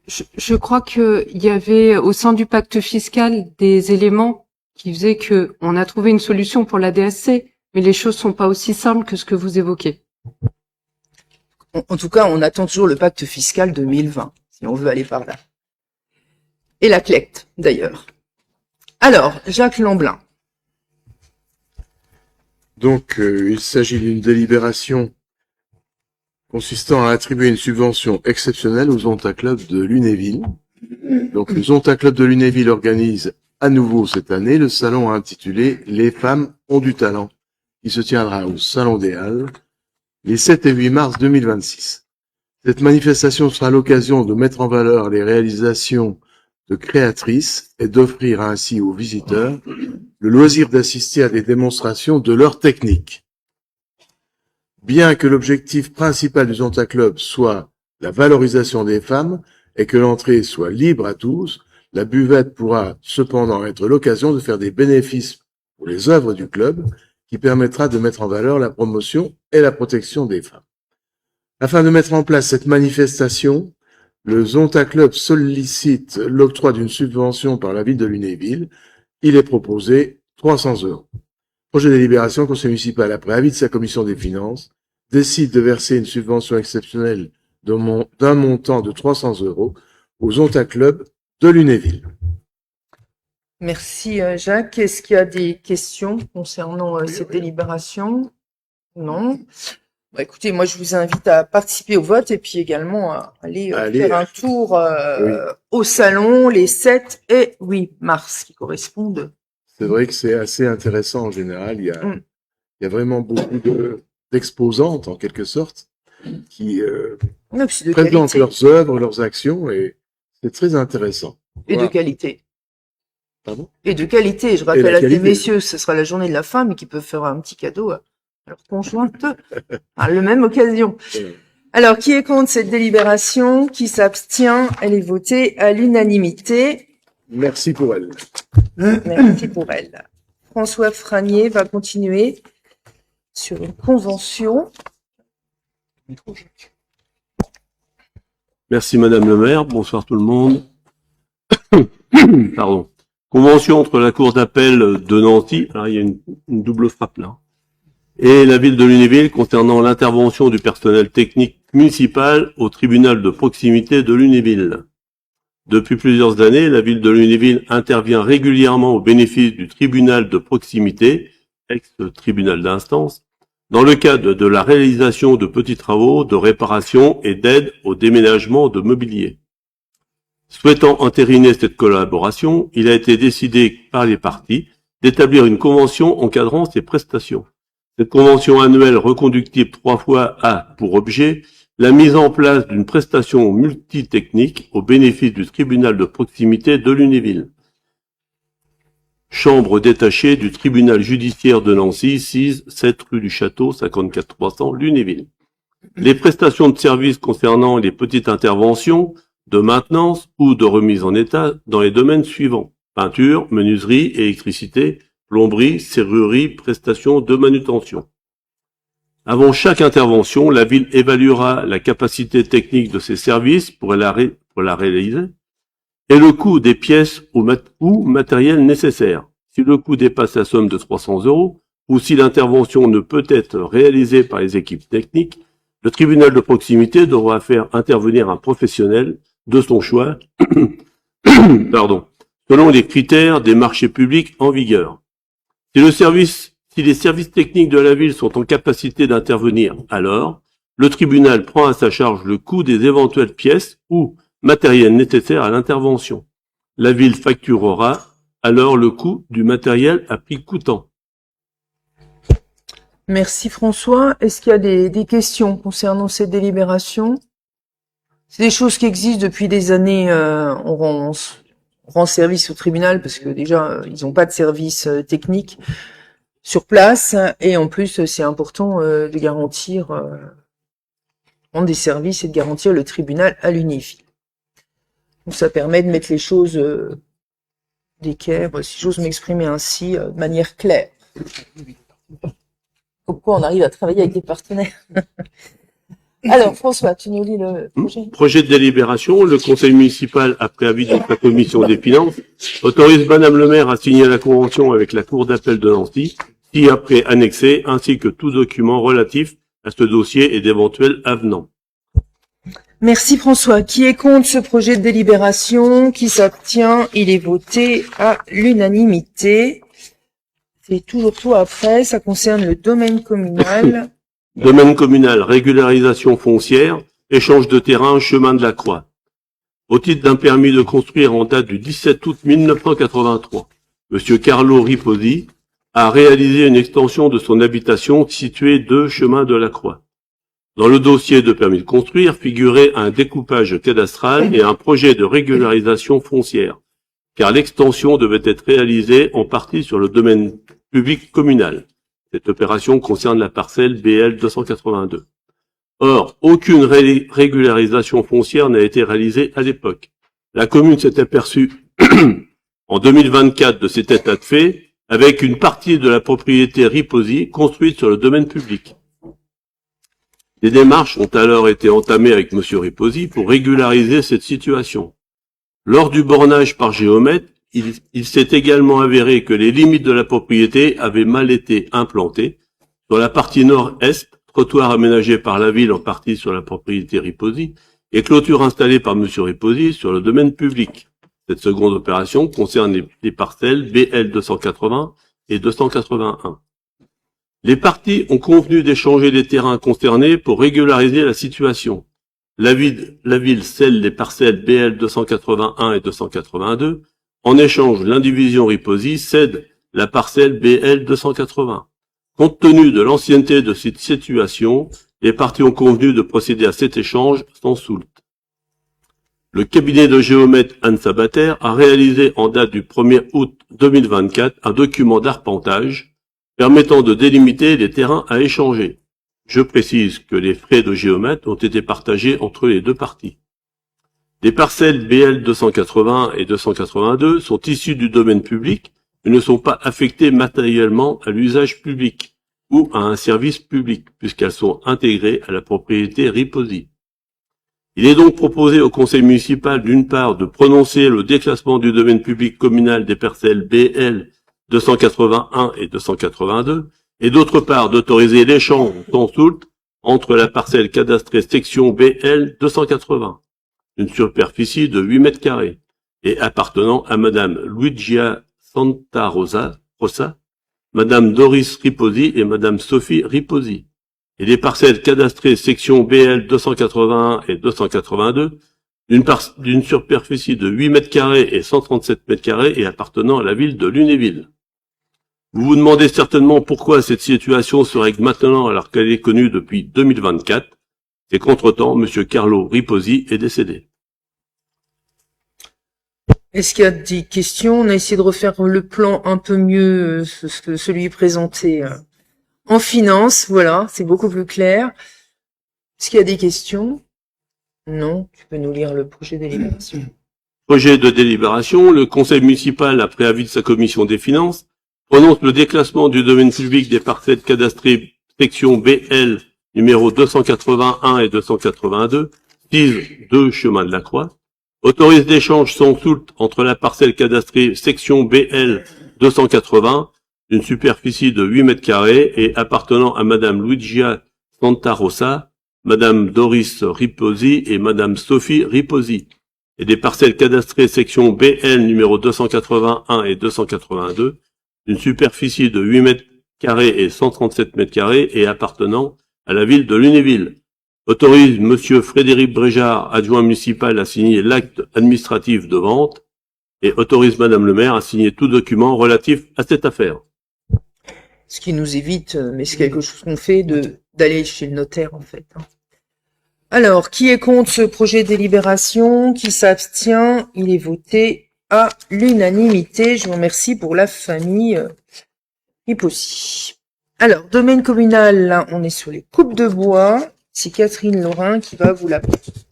Je crois qu'il y avait au sein du pacte fiscal des éléments qui faisaient que on a trouvé une solution pour la DSC, mais les choses sont pas aussi simples que ce que vous évoquez. En tout cas, on attend toujours le pacte fiscal 2020, si on veut aller par là. Et la CLECT, d'ailleurs. Alors, Jacques Lamblin. Donc, il s'agit d'une délibération consistant à attribuer une subvention exceptionnelle au Zonta Club de Lunéville. Donc, le Zonta Club de Lunéville organise à nouveau cette année le salon intitulé « Les femmes ont du talent », qui se tiendra au Salon des Halles les 7 et 8 mars 2026. Cette manifestation sera l'occasion de mettre en valeur les réalisations de créatrices et d'offrir ainsi aux visiteurs le loisir d'assister à des démonstrations de leur technique. Bien que l'objectif principal du Zonta Club soit la valorisation des femmes et que l'entrée soit libre à tous, la buvette pourra cependant être l'occasion de faire des bénéfices pour les œuvres du club qui permettra de mettre en valeur la promotion et la protection des femmes. Afin de mettre en place cette manifestation, le Zonta Club sollicite l'octroi d'une subvention par la ville de Lunéville. Il est proposé 300 €. Projet de délibération, conseil municipal, après avis de sa commission des finances, décide de verser une subvention exceptionnelle d'un montant de 300 € au Zonta Club de Lunéville. Merci Jacques. Est-ce qu'il y a des questions concernant cette délibération? Non. Bah, écoutez, moi je vous invite à participer au vote et puis également à aller faire un tour au salon les 7 et 8 mars qui correspondent. C'est vrai que c'est assez intéressant en général. Il y a vraiment beaucoup d'exposantes en quelque sorte qui présentent leurs œuvres, leurs actions et c'est très intéressant. Et de qualité. Pardon? Et de qualité. Je rappelle à ces messieurs, ce sera la journée de la femme et qui peuvent faire un petit cadeau à leur conjointe à la même occasion. Alors, qui est contre cette délibération? Qui s'abstient? Elle est votée à l'unanimité. Merci pour elle. Merci pour elle. François Franier va continuer sur une convention. Merci Madame le maire, bonsoir tout le monde. Pardon. Convention entre la Cour d'appel de Nancy, alors il y a une double frappe là, et la ville de Lunéville concernant l'intervention du personnel technique municipal au tribunal de proximité de Lunéville. Depuis plusieurs années, la ville de Lunéville intervient régulièrement au bénéfice du tribunal de proximité, ex-tribunal d'instance, dans le cadre de la réalisation de petits travaux de réparation et d'aide au déménagement de mobilier. Souhaitant entériner cette collaboration, il a été décidé par les parties d'établir une convention encadrant ces prestations. Cette convention annuelle reconductible 3 fois a pour objet la mise en place d'une prestation multitechnique au bénéfice du tribunal de proximité de Lunéville. Chambre détachée du tribunal judiciaire de Nancy, 6, 7 rue du Château, 54 300, Lunéville. Les prestations de services concernant les petites interventions de maintenance ou de remise en état dans les domaines suivants: peinture, menuiserie, électricité, plomberie, serrurerie, prestations de manutention. Avant chaque intervention, la ville évaluera la capacité technique de ces services pour la réaliser et le coût des pièces ou matériel nécessaires. Si le coût dépasse la somme de 300 € ou si l'intervention ne peut être réalisée par les équipes techniques, le tribunal de proximité devra faire intervenir un professionnel de son choix, selon les critères des marchés publics en vigueur. Si les services techniques de la ville sont en capacité d'intervenir, alors le tribunal prend à sa charge le coût des éventuelles pièces ou matériel nécessaire à l'intervention. La ville facturera alors le coût du matériel à prix coûtant. Merci François. Est-ce qu'il y a des questions concernant cette délibération? C'est des choses qui existent depuis des années. On rend service au tribunal parce que déjà, ils n'ont pas de service technique sur place. Et en plus, c'est important de garantir rendre des services et de garantir le tribunal à Lunéville. Donc ça permet de mettre les choses d'équerre, si j'ose m'exprimer ainsi, de manière claire. Pourquoi on arrive à travailler avec des partenaires. Alors, François, tu nous lis le projet. Projet de délibération, le conseil municipal, après avis de la commission des finances, autorise Madame le maire à signer la convention avec la Cour d'appel de Nancy, ci-après annexé, ainsi que tout document relatif à ce dossier et d'éventuels avenants. Merci François. Qui est contre ce projet de délibération? Qui s'abstient? Il est voté à l'unanimité. C'est toujours tout après. Ça concerne le domaine communal. Domaine communal, régularisation foncière, échange de terrain, chemin de la Croix. Au titre d'un permis de construire en date du 17 août 1983, Monsieur Carlo Riposi a réalisé une extension de son habitation située 2 chemin de la Croix. Dans le dossier de permis de construire figurait un découpage cadastral et un projet de régularisation foncière, car l'extension devait être réalisée en partie sur le domaine public communal. Cette opération concerne la parcelle BL 282. Or, aucune régularisation foncière n'a été réalisée à l'époque. La commune s'est aperçue en 2024 de cet état de fait, avec une partie de la propriété Riposi construite sur le domaine public. Des démarches ont alors été entamées avec M. Riposi pour régulariser cette situation. Lors du bornage par géomètre, il s'est également avéré que les limites de la propriété avaient mal été implantées. Sur la partie nord-est, trottoir aménagé par la ville en partie sur la propriété Riposi et clôture installée par M. Riposi sur le domaine public. Cette seconde opération concerne les parcelles BL 280 et 281. Les parties ont convenu d'échanger les terrains concernés pour régulariser la situation. La ville scelle les parcelles BL 281 et 282. En échange, l'indivision Riposi cède la parcelle BL 280. Compte tenu de l'ancienneté de cette situation, les parties ont convenu de procéder à cet échange sans soulte. Le cabinet de géomètre Anne Sabater a réalisé en date du 1er août 2024 un document d'arpentage permettant de délimiter les terrains à échanger. Je précise que les frais de géomètre ont été partagés entre les deux parties. Les parcelles BL 280 et 282 sont issues du domaine public mais ne sont pas affectées matériellement à l'usage public ou à un service public puisqu'elles sont intégrées à la propriété Riposi. Il est donc proposé au conseil municipal d'une part de prononcer le déclassement du domaine public communal des parcelles BL 281 et 282 et d'autre part d'autoriser l'échange sans soulte entre la parcelle cadastrée section BL 280, une superficie de 8 mètres carrés et appartenant à Madame Luigia Santa Rosa, Madame Doris Riposi et Madame Sophie Riposi, et les parcelles cadastrées section BL 281 et 282 d'une superficie de 8 mètres carrés et 137 mètres carrés et appartenant à la ville de Lunéville. Vous vous demandez certainement pourquoi cette situation se règle maintenant alors qu'elle est connue depuis 2024. Et qu'entre-temps, M. Carlo Riposi est décédé. Est-ce qu'il y a des questions? On a essayé de refaire le plan un peu mieux, celui présenté en finance. Voilà, c'est beaucoup plus clair. Est-ce qu'il y a des questions? Non, tu peux nous lire le projet de délibération. Projet de délibération, le conseil municipal, après avis de sa commission des finances, prononce le déclassement du domaine public des parcelles cadastrées section BL numéro 281 et 282, 2 chemin de la Croix, autorise l'échange sans soulte entre la parcelle cadastrée section BL 280, d'une superficie de 8 mètres carrés et appartenant à Madame Luigia Santa Rosa, Madame Doris Riposi et Madame Sophie Riposi, et des parcelles cadastrées section BL numéro 281 et 282, d'une superficie de 8 mètres carrés et 137 mètres carrés et appartenant à la ville de Lunéville. Autorise Monsieur Frédéric Bréjard, adjoint municipal, à signer l'acte administratif de vente et autorise Madame le maire à signer tout document relatif à cette affaire. Ce qui nous évite, mais c'est quelque chose qu'on fait, d'aller chez le notaire en fait. Alors, qui est contre ce projet de délibération? Qui s'abstient? Il est voté à l'unanimité. Je vous remercie pour la famille Riposi. Alors, domaine communal, là, on est sur les coupes de bois. C'est Catherine Laurin qui va vous la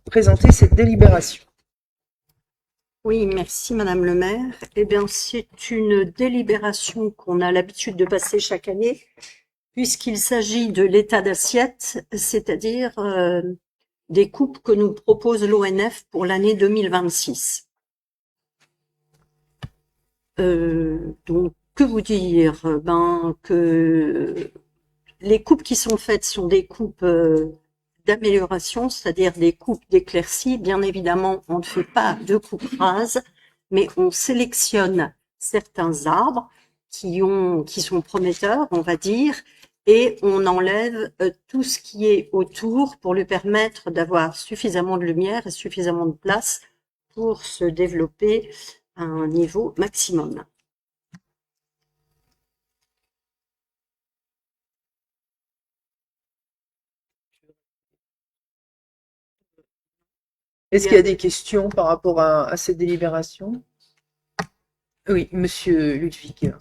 présenter cette délibération. Oui, merci Madame le maire. Eh bien, c'est une délibération qu'on a l'habitude de passer chaque année, puisqu'il s'agit de l'état d'assiette, c'est-à-dire des coupes que nous propose l'ONF pour l'année 2026. Donc, Que vous dire? Que les coupes qui sont faites sont des coupes d'amélioration, c'est-à-dire des coupes d'éclaircie. Bien évidemment, on ne fait pas de coupe rase, mais on sélectionne certains arbres qui sont prometteurs, on va dire, et on enlève tout ce qui est autour pour lui permettre d'avoir suffisamment de lumière et suffisamment de place pour se développer à un niveau maximum. Est-ce qu'il y a des questions par rapport à cette délibération? Oui, monsieur Ludwig.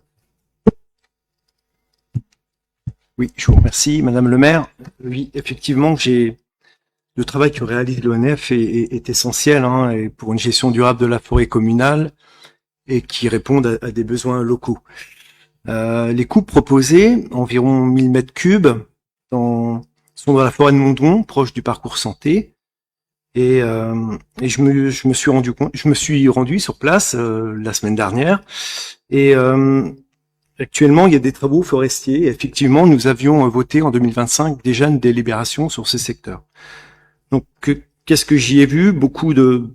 Oui, je vous remercie, Madame le maire. Oui, effectivement, le travail que réalise l'ONF est essentiel et pour une gestion durable de la forêt communale et qui répondent à des besoins locaux. Les coupes proposées, environ 1000 mètres cubes, sont dans la forêt de Mondron, proche du parcours santé. Et je me suis rendu sur place la semaine dernière. Et actuellement, il y a des travaux forestiers. Et effectivement, nous avions voté en 2025 déjà une délibération sur ce secteur. Donc, qu'est-ce que j'y ai vu? Beaucoup de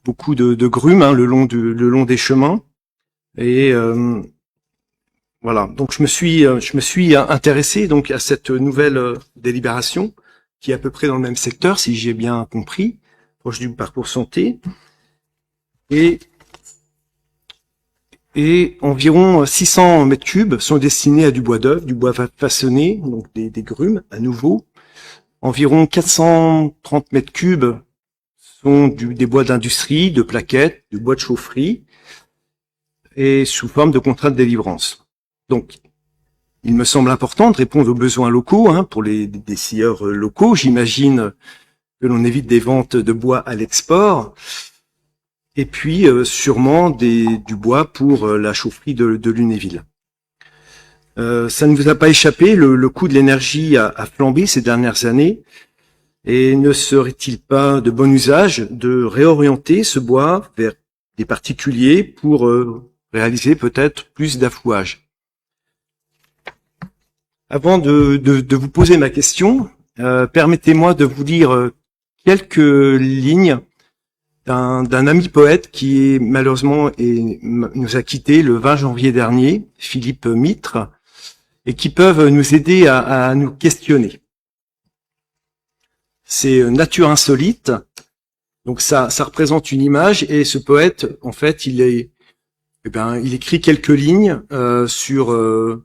grumes le long des chemins. Et voilà. Donc, je me suis intéressé donc à cette nouvelle délibération qui est à peu près dans le même secteur, si j'ai bien compris, proche du parcours santé. Et environ 600 mètres cubes sont destinés à du bois d'œuvre, du bois façonné, donc des grumes à nouveau. Environ 430 mètres cubes sont des bois d'industrie, de plaquettes, du bois de chaufferie, et sous forme de contrat de délivrance. Donc, il me semble important de répondre aux besoins locaux pour des scieurs locaux. J'imagine que l'on évite des ventes de bois à l'export. Et puis, sûrement du bois pour la chaufferie de Lunéville. Ça ne vous a pas échappé, le coût de l'énergie a flambé ces dernières années. Et ne serait-il pas de bon usage de réorienter ce bois vers des particuliers pour réaliser peut-être plus d'affouage? Avant de vous poser ma question, permettez-moi de vous lire quelques lignes d'un ami poète qui malheureusement nous a quittés le 20 janvier dernier, Philippe Mitre, et qui peuvent nous aider à nous questionner. C'est Nature insolite. Donc ça représente une image et ce poète, en fait, il écrit quelques lignes sur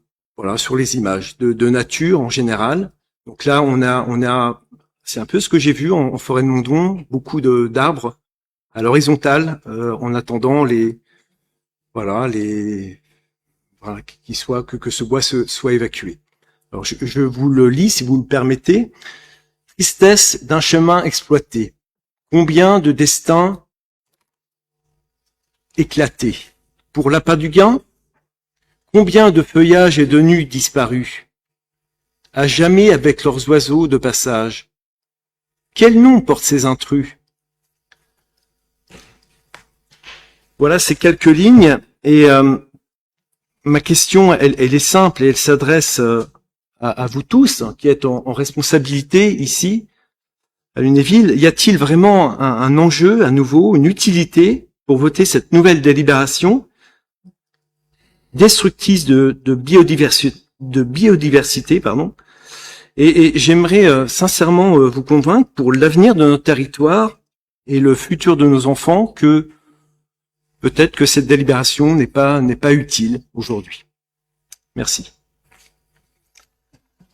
les images de nature en général. Donc là, on a, c'est un peu ce que j'ai vu en forêt de Mondron, beaucoup d'arbres à l'horizontale, en attendant que ce bois soit évacué. Alors je vous le lis si vous me permettez. Tristesse d'un chemin exploité. Combien de destins éclatés. Pour l'appât du gain, combien de feuillages et de nues disparus, à jamais avec leurs oiseaux de passage. Quel nom portent ces intrus? Voilà ces quelques lignes et ma question, elle est simple et elle s'adresse à vous tous qui êtes en responsabilité ici à Lunéville. Y a-t-il vraiment un enjeu à nouveau, une utilité pour voter cette nouvelle délibération destructrice de biodiversité, pardon. Et j'aimerais sincèrement vous convaincre pour l'avenir de notre territoire et le futur de nos enfants que peut-être que cette délibération n'est pas utile aujourd'hui. Merci.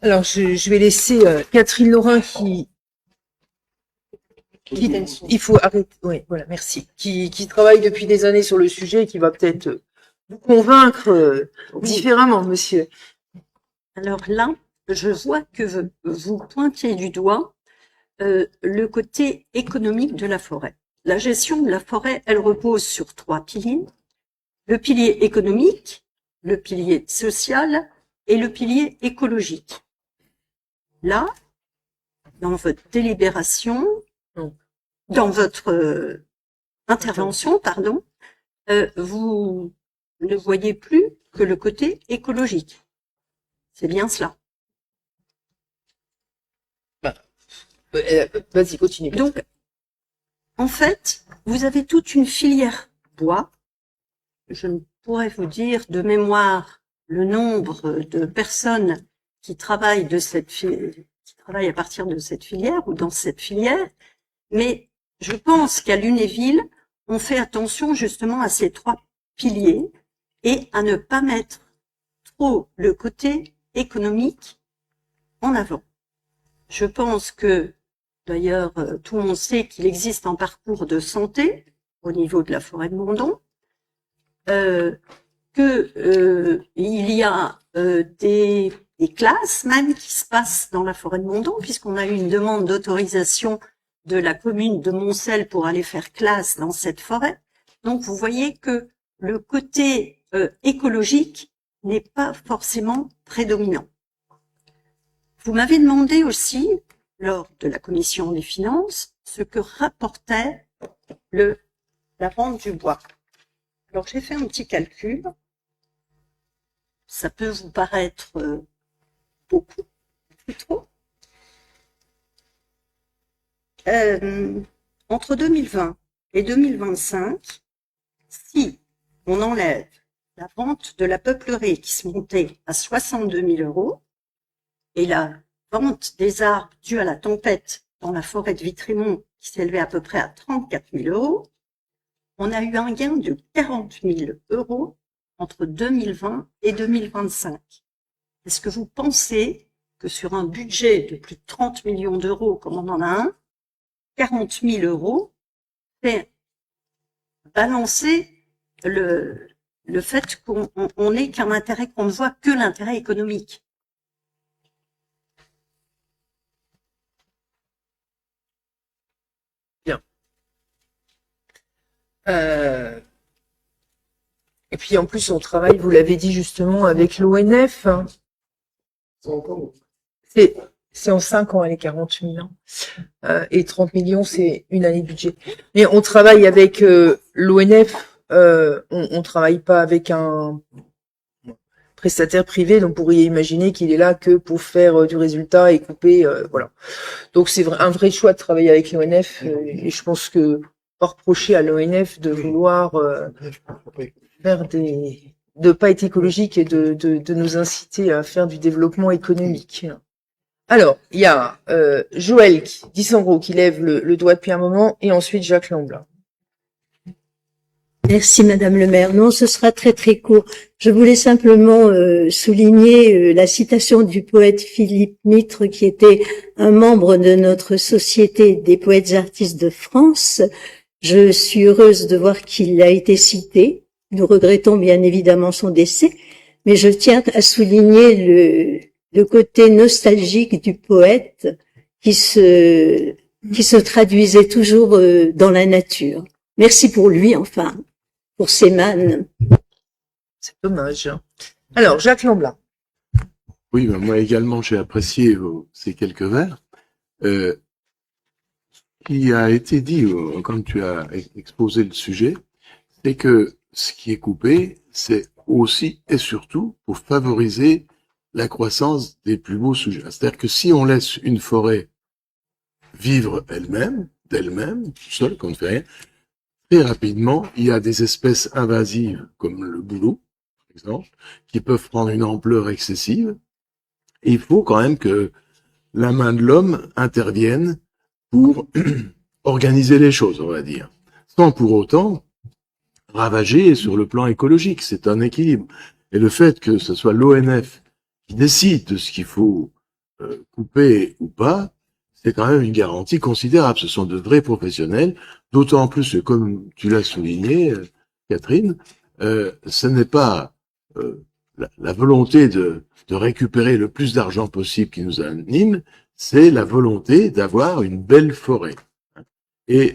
Alors, je vais laisser Catherine Laurin il faut arrêter. Oui, voilà, merci. Qui travaille depuis des années sur le sujet et qui va peut-être vous convaincre différemment, monsieur. Alors là, je vois que vous pointiez du doigt le côté économique de la forêt. La gestion de la forêt, elle repose sur 3 piliers. Le pilier économique, le pilier social et le pilier écologique. Là, dans votre délibération, dans votre intervention, pardon, vous ne voyez plus que le côté écologique. C'est bien cela. Vas-y, continue. Donc, en fait, vous avez toute une filière bois. Je ne pourrais vous dire de mémoire le nombre de personnes qui travaillent qui travaillent à partir de cette filière ou dans cette filière, mais je pense qu'à Lunéville, on fait attention justement à ces trois piliers et à ne pas mettre trop le côté économique en avant. Je pense que, d'ailleurs, tout le monde sait qu'il existe un parcours de santé au niveau de la forêt de Mondon, il y a des classes même qui se passent dans la forêt de Mondon, puisqu'on a eu une demande d'autorisation de la commune de Moncel pour aller faire classe dans cette forêt. Donc vous voyez que le côté écologique n'est pas forcément prédominant. Vous m'avez demandé aussi, lors de la commission des finances, ce que rapportait la vente du bois. Alors j'ai fait un petit calcul. Ça peut vous paraître beaucoup, plus trop. Entre 2020 et 2025, si on enlève la vente de la peuplerie qui se montait à 62 000 € et la vente des arbres dus à la tempête dans la forêt de Vitrémont qui s'élevait à peu près à 34 000 €, on a eu un gain de 40 000 € entre 2020 et 2025. Est-ce que vous pensez que sur un budget de plus de 30 millions d'euros comme on en a un, 40 000 € fait balancer le fait qu'on n'ait qu'un intérêt, qu'on ne voit que l'intérêt économique? Bien. Et puis en plus, on travaille, vous l'avez dit justement, avec l'ONF. C'est en 5 ans, les 40 000 ans. Et 30 millions, c'est une année de budget. Mais on travaille avec l'ONF, on travaille pas avec un prestataire privé, donc vous pourriez imaginer qu'il est là que pour faire du résultat et couper, voilà. Donc c'est un vrai choix de travailler avec l'ONF, et je pense que pas reprocher à l'ONF de vouloir faire de pas être écologique et de nous inciter à faire du développement économique. Alors, il y a Joël Dissengros qui lève le doigt depuis un moment, et ensuite Jacques Lamblin. Merci Madame le maire. Non, ce sera très très court. Je voulais simplement souligner la citation du poète Philippe Mitre, qui était un membre de notre Société des poètes et artistes de France. Je suis heureuse de voir qu'il a été cité. Nous regrettons bien évidemment son décès, mais je tiens à souligner le côté nostalgique du poète qui se traduisait toujours dans la nature. Merci pour lui, enfin, pour ses mannes. C'est dommage. Alors, Jacques Lamblin. Oui, ben moi également, j'ai apprécié ces quelques vers. Qui a été dit, quand tu as exposé le sujet, c'est que ce qui est coupé, c'est aussi et surtout pour favoriser la croissance des plus beaux sujets. C'est-à-dire que si on laisse une forêt vivre d'elle-même, seule, qu'on ne fait rien, très rapidement, il y a des espèces invasives comme le bouleau, par exemple, qui peuvent prendre une ampleur excessive. Et il faut quand même que la main de l'homme intervienne pour organiser les choses, on va dire, sans pour autant ravager sur le plan écologique. C'est un équilibre. Et le fait que ce soit l'ONF qui décide de ce qu'il faut couper ou pas, c'est quand même une garantie considérable. Ce sont de vrais professionnels, d'autant plus que, comme tu l'as souligné, Catherine, ce n'est pas la volonté de récupérer le plus d'argent possible qui nous anime, c'est la volonté d'avoir une belle forêt et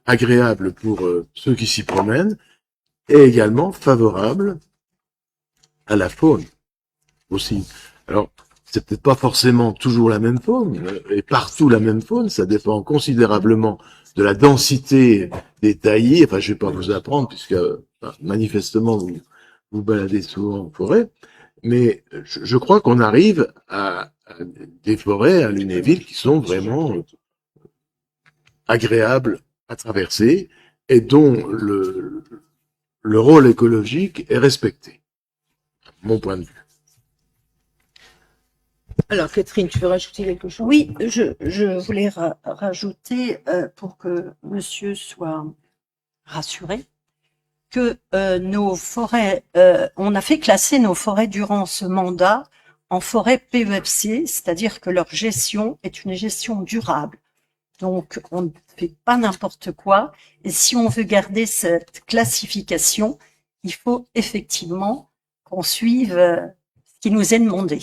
agréable pour ceux qui s'y promènent, et également favorable à la faune aussi. Alors, c'est peut-être pas forcément toujours la même faune, et partout la même faune, ça dépend considérablement de la densité des taillis. Enfin, je vais pas vous apprendre, puisque manifestement vous baladez souvent en forêt, mais je crois qu'on arrive à des forêts à Lunéville qui sont vraiment agréables à traverser et dont le rôle écologique est respecté, mon point de vue. Alors, Catherine, tu veux rajouter quelque chose? Oui, je voulais rajouter, pour que monsieur soit rassuré, que nos forêts, on a fait classer nos forêts durant ce mandat en forêts PEFC, c'est-à-dire que leur gestion est une gestion durable. Donc, on ne fait pas n'importe quoi. Et si on veut garder cette classification, il faut effectivement qu'on suive ce qui nous est demandé.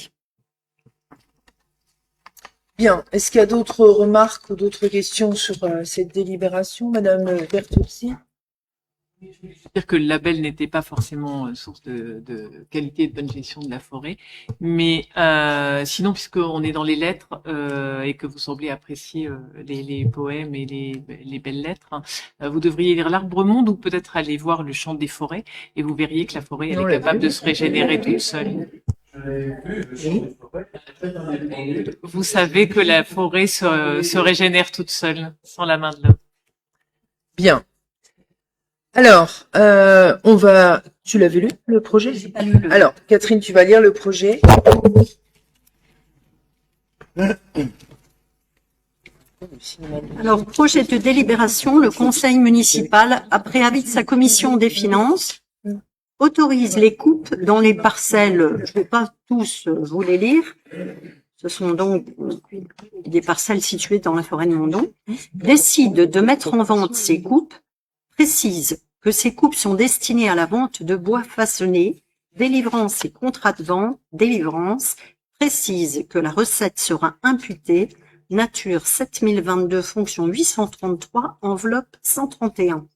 Bien. Est-ce qu'il y a d'autres remarques ou d'autres questions sur cette délibération, Madame Bertolsi? Je voulais juste dire que le label n'était pas forcément source de qualité et de bonne gestion de la forêt, mais sinon, puisqu'on est dans les lettres et que vous semblez apprécier les poèmes et les belles lettres, vous devriez lire l'Arbre-Monde ou peut-être aller voir le Chant des forêts et vous verriez que la forêt elle est capable de se régénérer toute seule. Vous savez que la forêt se régénère toute seule, sans la main de l'homme. Bien. Alors, tu l'avais lu, le projet? J'ai pas lu le... Alors, Catherine, tu vas lire le projet. Alors, projet de délibération, le conseil municipal, après avis de sa commission des finances, autorise les coupes dans les parcelles, je ne vais pas tous vous les lire, ce sont donc des parcelles situées dans la forêt de Mondon, décide de mettre en vente ces coupes, précise que ces coupes sont destinées à la vente de bois façonné, délivrance et contrat de vente, délivrance, précise que la recette sera imputée, nature 7022, fonction 833, enveloppe 131.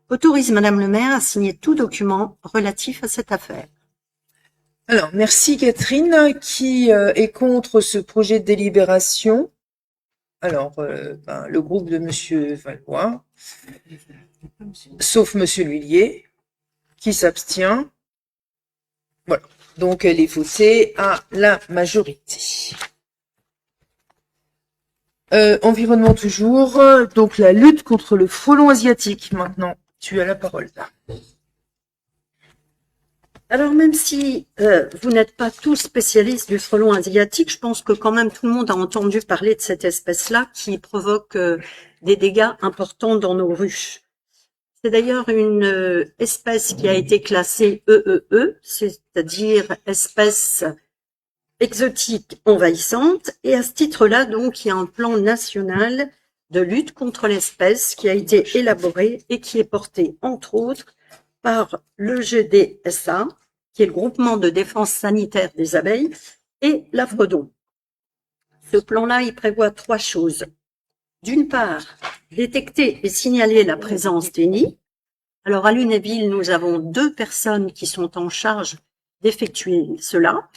Autorise Madame le maire à signer tout document relatif à cette affaire. Alors, merci Catherine. Qui est contre ce projet de délibération? Alors, le groupe de Monsieur Valois, sauf Monsieur L'Huillier, qui s'abstient. Voilà. Donc, elle est votée à la majorité. Environnement toujours. Donc, la lutte contre le frelon asiatique maintenant. Tu as la parole là. Alors même si vous n'êtes pas tous spécialistes du frelon asiatique, je pense que quand même tout le monde a entendu parler de cette espèce-là qui provoque des dégâts importants dans nos ruches. C'est d'ailleurs une espèce qui a été classée EEE, c'est-à-dire espèce exotique envahissante, et à ce titre-là, donc, il y a un plan national de lutte contre l'espèce qui a été élaboré et qui est porté, entre autres, par le GDSA, qui est le groupement de défense sanitaire des abeilles, et l'AFREDON. Ce plan-là, il prévoit 3 choses. D'une part, détecter et signaler la présence des nids. Alors, à Lunéville, nous avons 2 personnes qui sont en charge d'effectuer cela.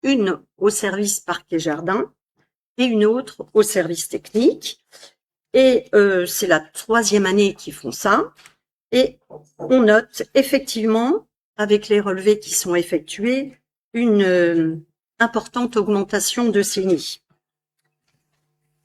Une au service parc et jardin et une autre au service technique. Et c'est la 3e année qu'ils font ça. Et on note effectivement, avec les relevés qui sont effectués, une importante augmentation de ces nids.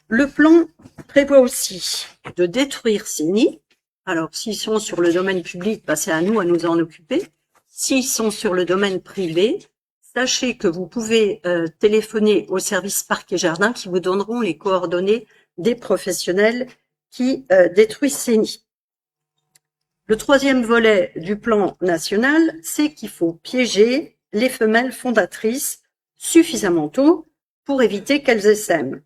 Le plan prévoit aussi de détruire ces nids. Alors, s'ils sont sur le domaine public, c'est à nous en occuper. S'ils sont sur le domaine privé, sachez que vous pouvez téléphoner au service parc et jardin qui vous donneront les coordonnées des professionnels qui détruisent ces nids. Le 3e volet du plan national, c'est qu'il faut piéger les femelles fondatrices suffisamment tôt pour éviter qu'elles essaiment.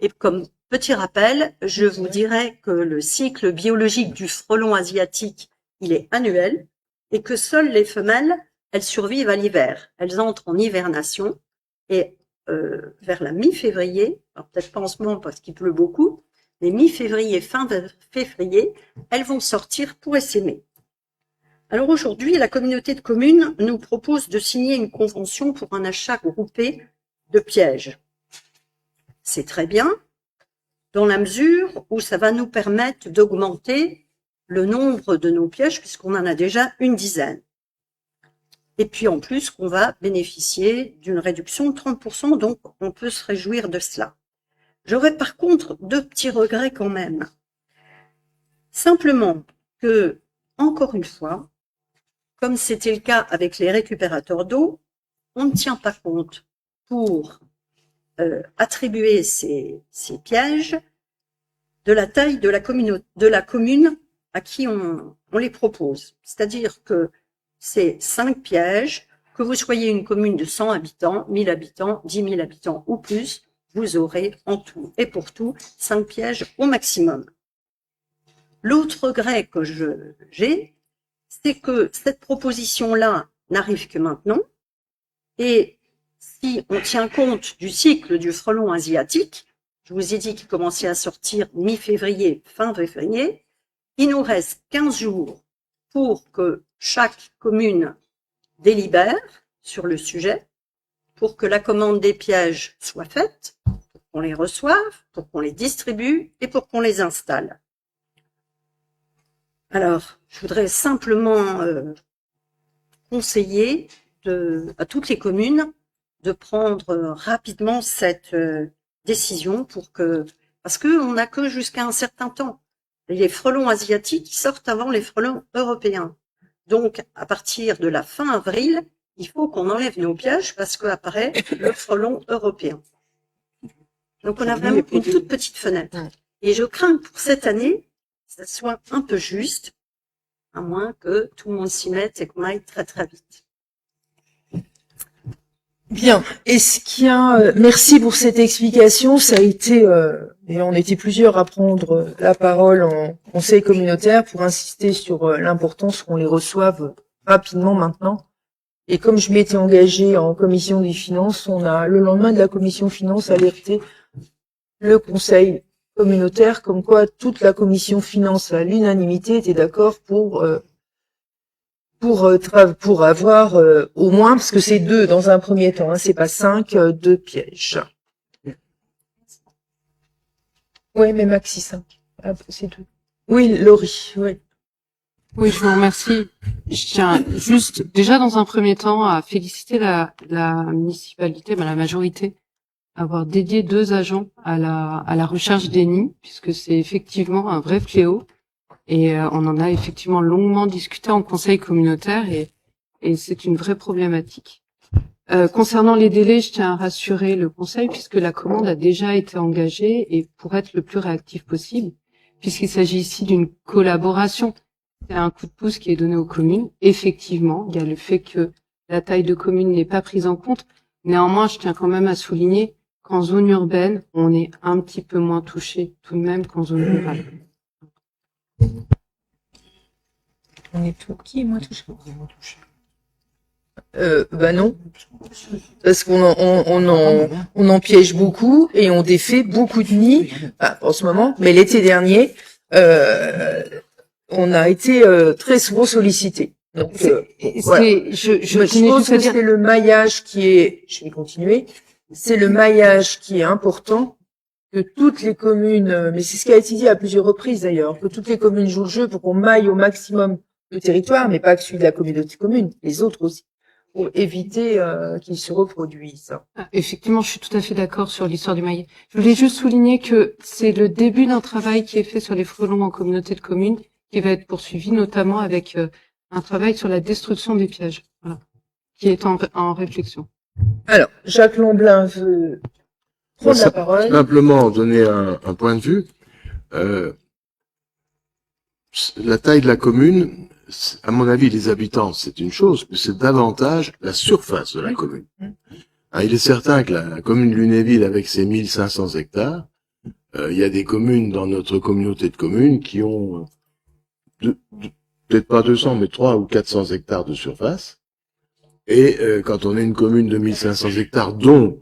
Et comme petit rappel, je vous dirais que le cycle biologique du frelon asiatique, il est annuel et que seules les femelles, elles survivent à l'hiver. Elles entrent en hivernation et vers la mi-février, alors peut-être pas en ce moment parce qu'il pleut beaucoup, mais mi-février, fin de février, elles vont sortir pour essaimer. Alors aujourd'hui, la communauté de communes nous propose de signer une convention pour un achat groupé de pièges. C'est très bien, dans la mesure où ça va nous permettre d'augmenter le nombre de nos pièges, puisqu'on en a déjà une dizaine. Et puis en plus qu'on va bénéficier d'une réduction de 30%, donc on peut se réjouir de cela. J'aurais par contre 2 petits regrets quand même. Simplement que, encore une fois, comme c'était le cas avec les récupérateurs d'eau, on ne tient pas compte pour attribuer ces pièges de la taille de la commune à qui on les propose. C'est-à-dire que c'est 5 pièges, que vous soyez une commune de 100 habitants, 1000 habitants, 10 000 habitants ou plus, vous aurez en tout et pour tout 5 pièges au maximum. L'autre regret que j'ai, c'est que cette proposition-là n'arrive que maintenant, et si on tient compte du cycle du frelon asiatique, je vous ai dit qu'il commençait à sortir mi-février, fin février, il nous reste 15 jours pour que chaque commune délibère sur le sujet, pour que la commande des pièges soit faite, pour qu'on les reçoive, pour qu'on les distribue et pour qu'on les installe. Alors, je voudrais simplement conseiller à toutes les communes de prendre rapidement cette décision parce que on n'a que jusqu'à un certain temps. Les frelons asiatiques sortent avant les frelons européens. Donc, à partir de la fin avril, il faut qu'on enlève nos pièges parce qu'apparaît le frelon européen. Donc, on a vraiment une toute petite fenêtre. Et je crains que pour cette année, ça soit un peu juste, à moins que tout le monde s'y mette et qu'on aille très très vite. Bien. Est-ce qu'il y a merci pour cette explication. Ça a été et on était plusieurs à prendre la parole en conseil communautaire pour insister sur l'importance qu'on les reçoive rapidement maintenant. Et comme je m'étais engagée en commission des finances, on a le lendemain de la commission finances alerté le conseil communautaire comme quoi toute la commission finances à l'unanimité était d'accord pour avoir au moins, parce que c'est 2 dans un premier temps, hein, c'est pas 5, 2 pièges. Oui, mais maxi 5. Ah, c'est tout. Oui, Laurie, oui. Oui, je vous remercie. Je tiens juste, déjà dans un premier temps, à féliciter la municipalité, la majorité, avoir dédié 2 agents à la recherche des nids, puisque c'est effectivement un vrai fléau. Et on en a effectivement longuement discuté en conseil communautaire et c'est une vraie problématique. Concernant les délais, je tiens à rassurer le conseil puisque la commande a déjà été engagée et pour être le plus réactif possible, puisqu'il s'agit ici d'une collaboration. C'est un coup de pouce qui est donné aux communes. Effectivement, il y a le fait que la taille de commune n'est pas prise en compte. Néanmoins, je tiens quand même à souligner qu'en zone urbaine, on est un petit peu moins touché tout de même qu'en zone rurale. On est tout qui est moins touché? Bah non, parce qu'on en piège beaucoup et on défait beaucoup de nids en ce moment. Mais l'été dernier, on a été très souvent sollicité. Donc, voilà. Je pense que c'est le maillage qui est. Je vais continuer. C'est le maillage qui est important. Que toutes les communes, mais c'est ce qui a été dit à plusieurs reprises d'ailleurs, que toutes les communes jouent le jeu pour qu'on maille au maximum le territoire, mais pas que celui de la communauté de communes, les autres aussi, pour éviter qu'ils se reproduisent. Effectivement, je suis tout à fait d'accord sur l'histoire du maillet. Je voulais juste souligner que c'est le début d'un travail qui est fait sur les frelons en communauté de communes, qui va être poursuivi notamment avec un travail sur la destruction des pièges, voilà, qui est en réflexion. Alors, Jacques Lamblin veut prendre la parole. Simplement donner un point de vue. La taille de la commune, à mon avis, les habitants, c'est une chose, mais c'est davantage la surface de la commune. Il est certain que la commune de Lunéville, avec ses 1500 hectares, il y a des communes dans notre communauté de communes qui ont peut-être pas 200, mais 300 ou 400 hectares de surface. Et quand on est une commune de 1500 hectares, dont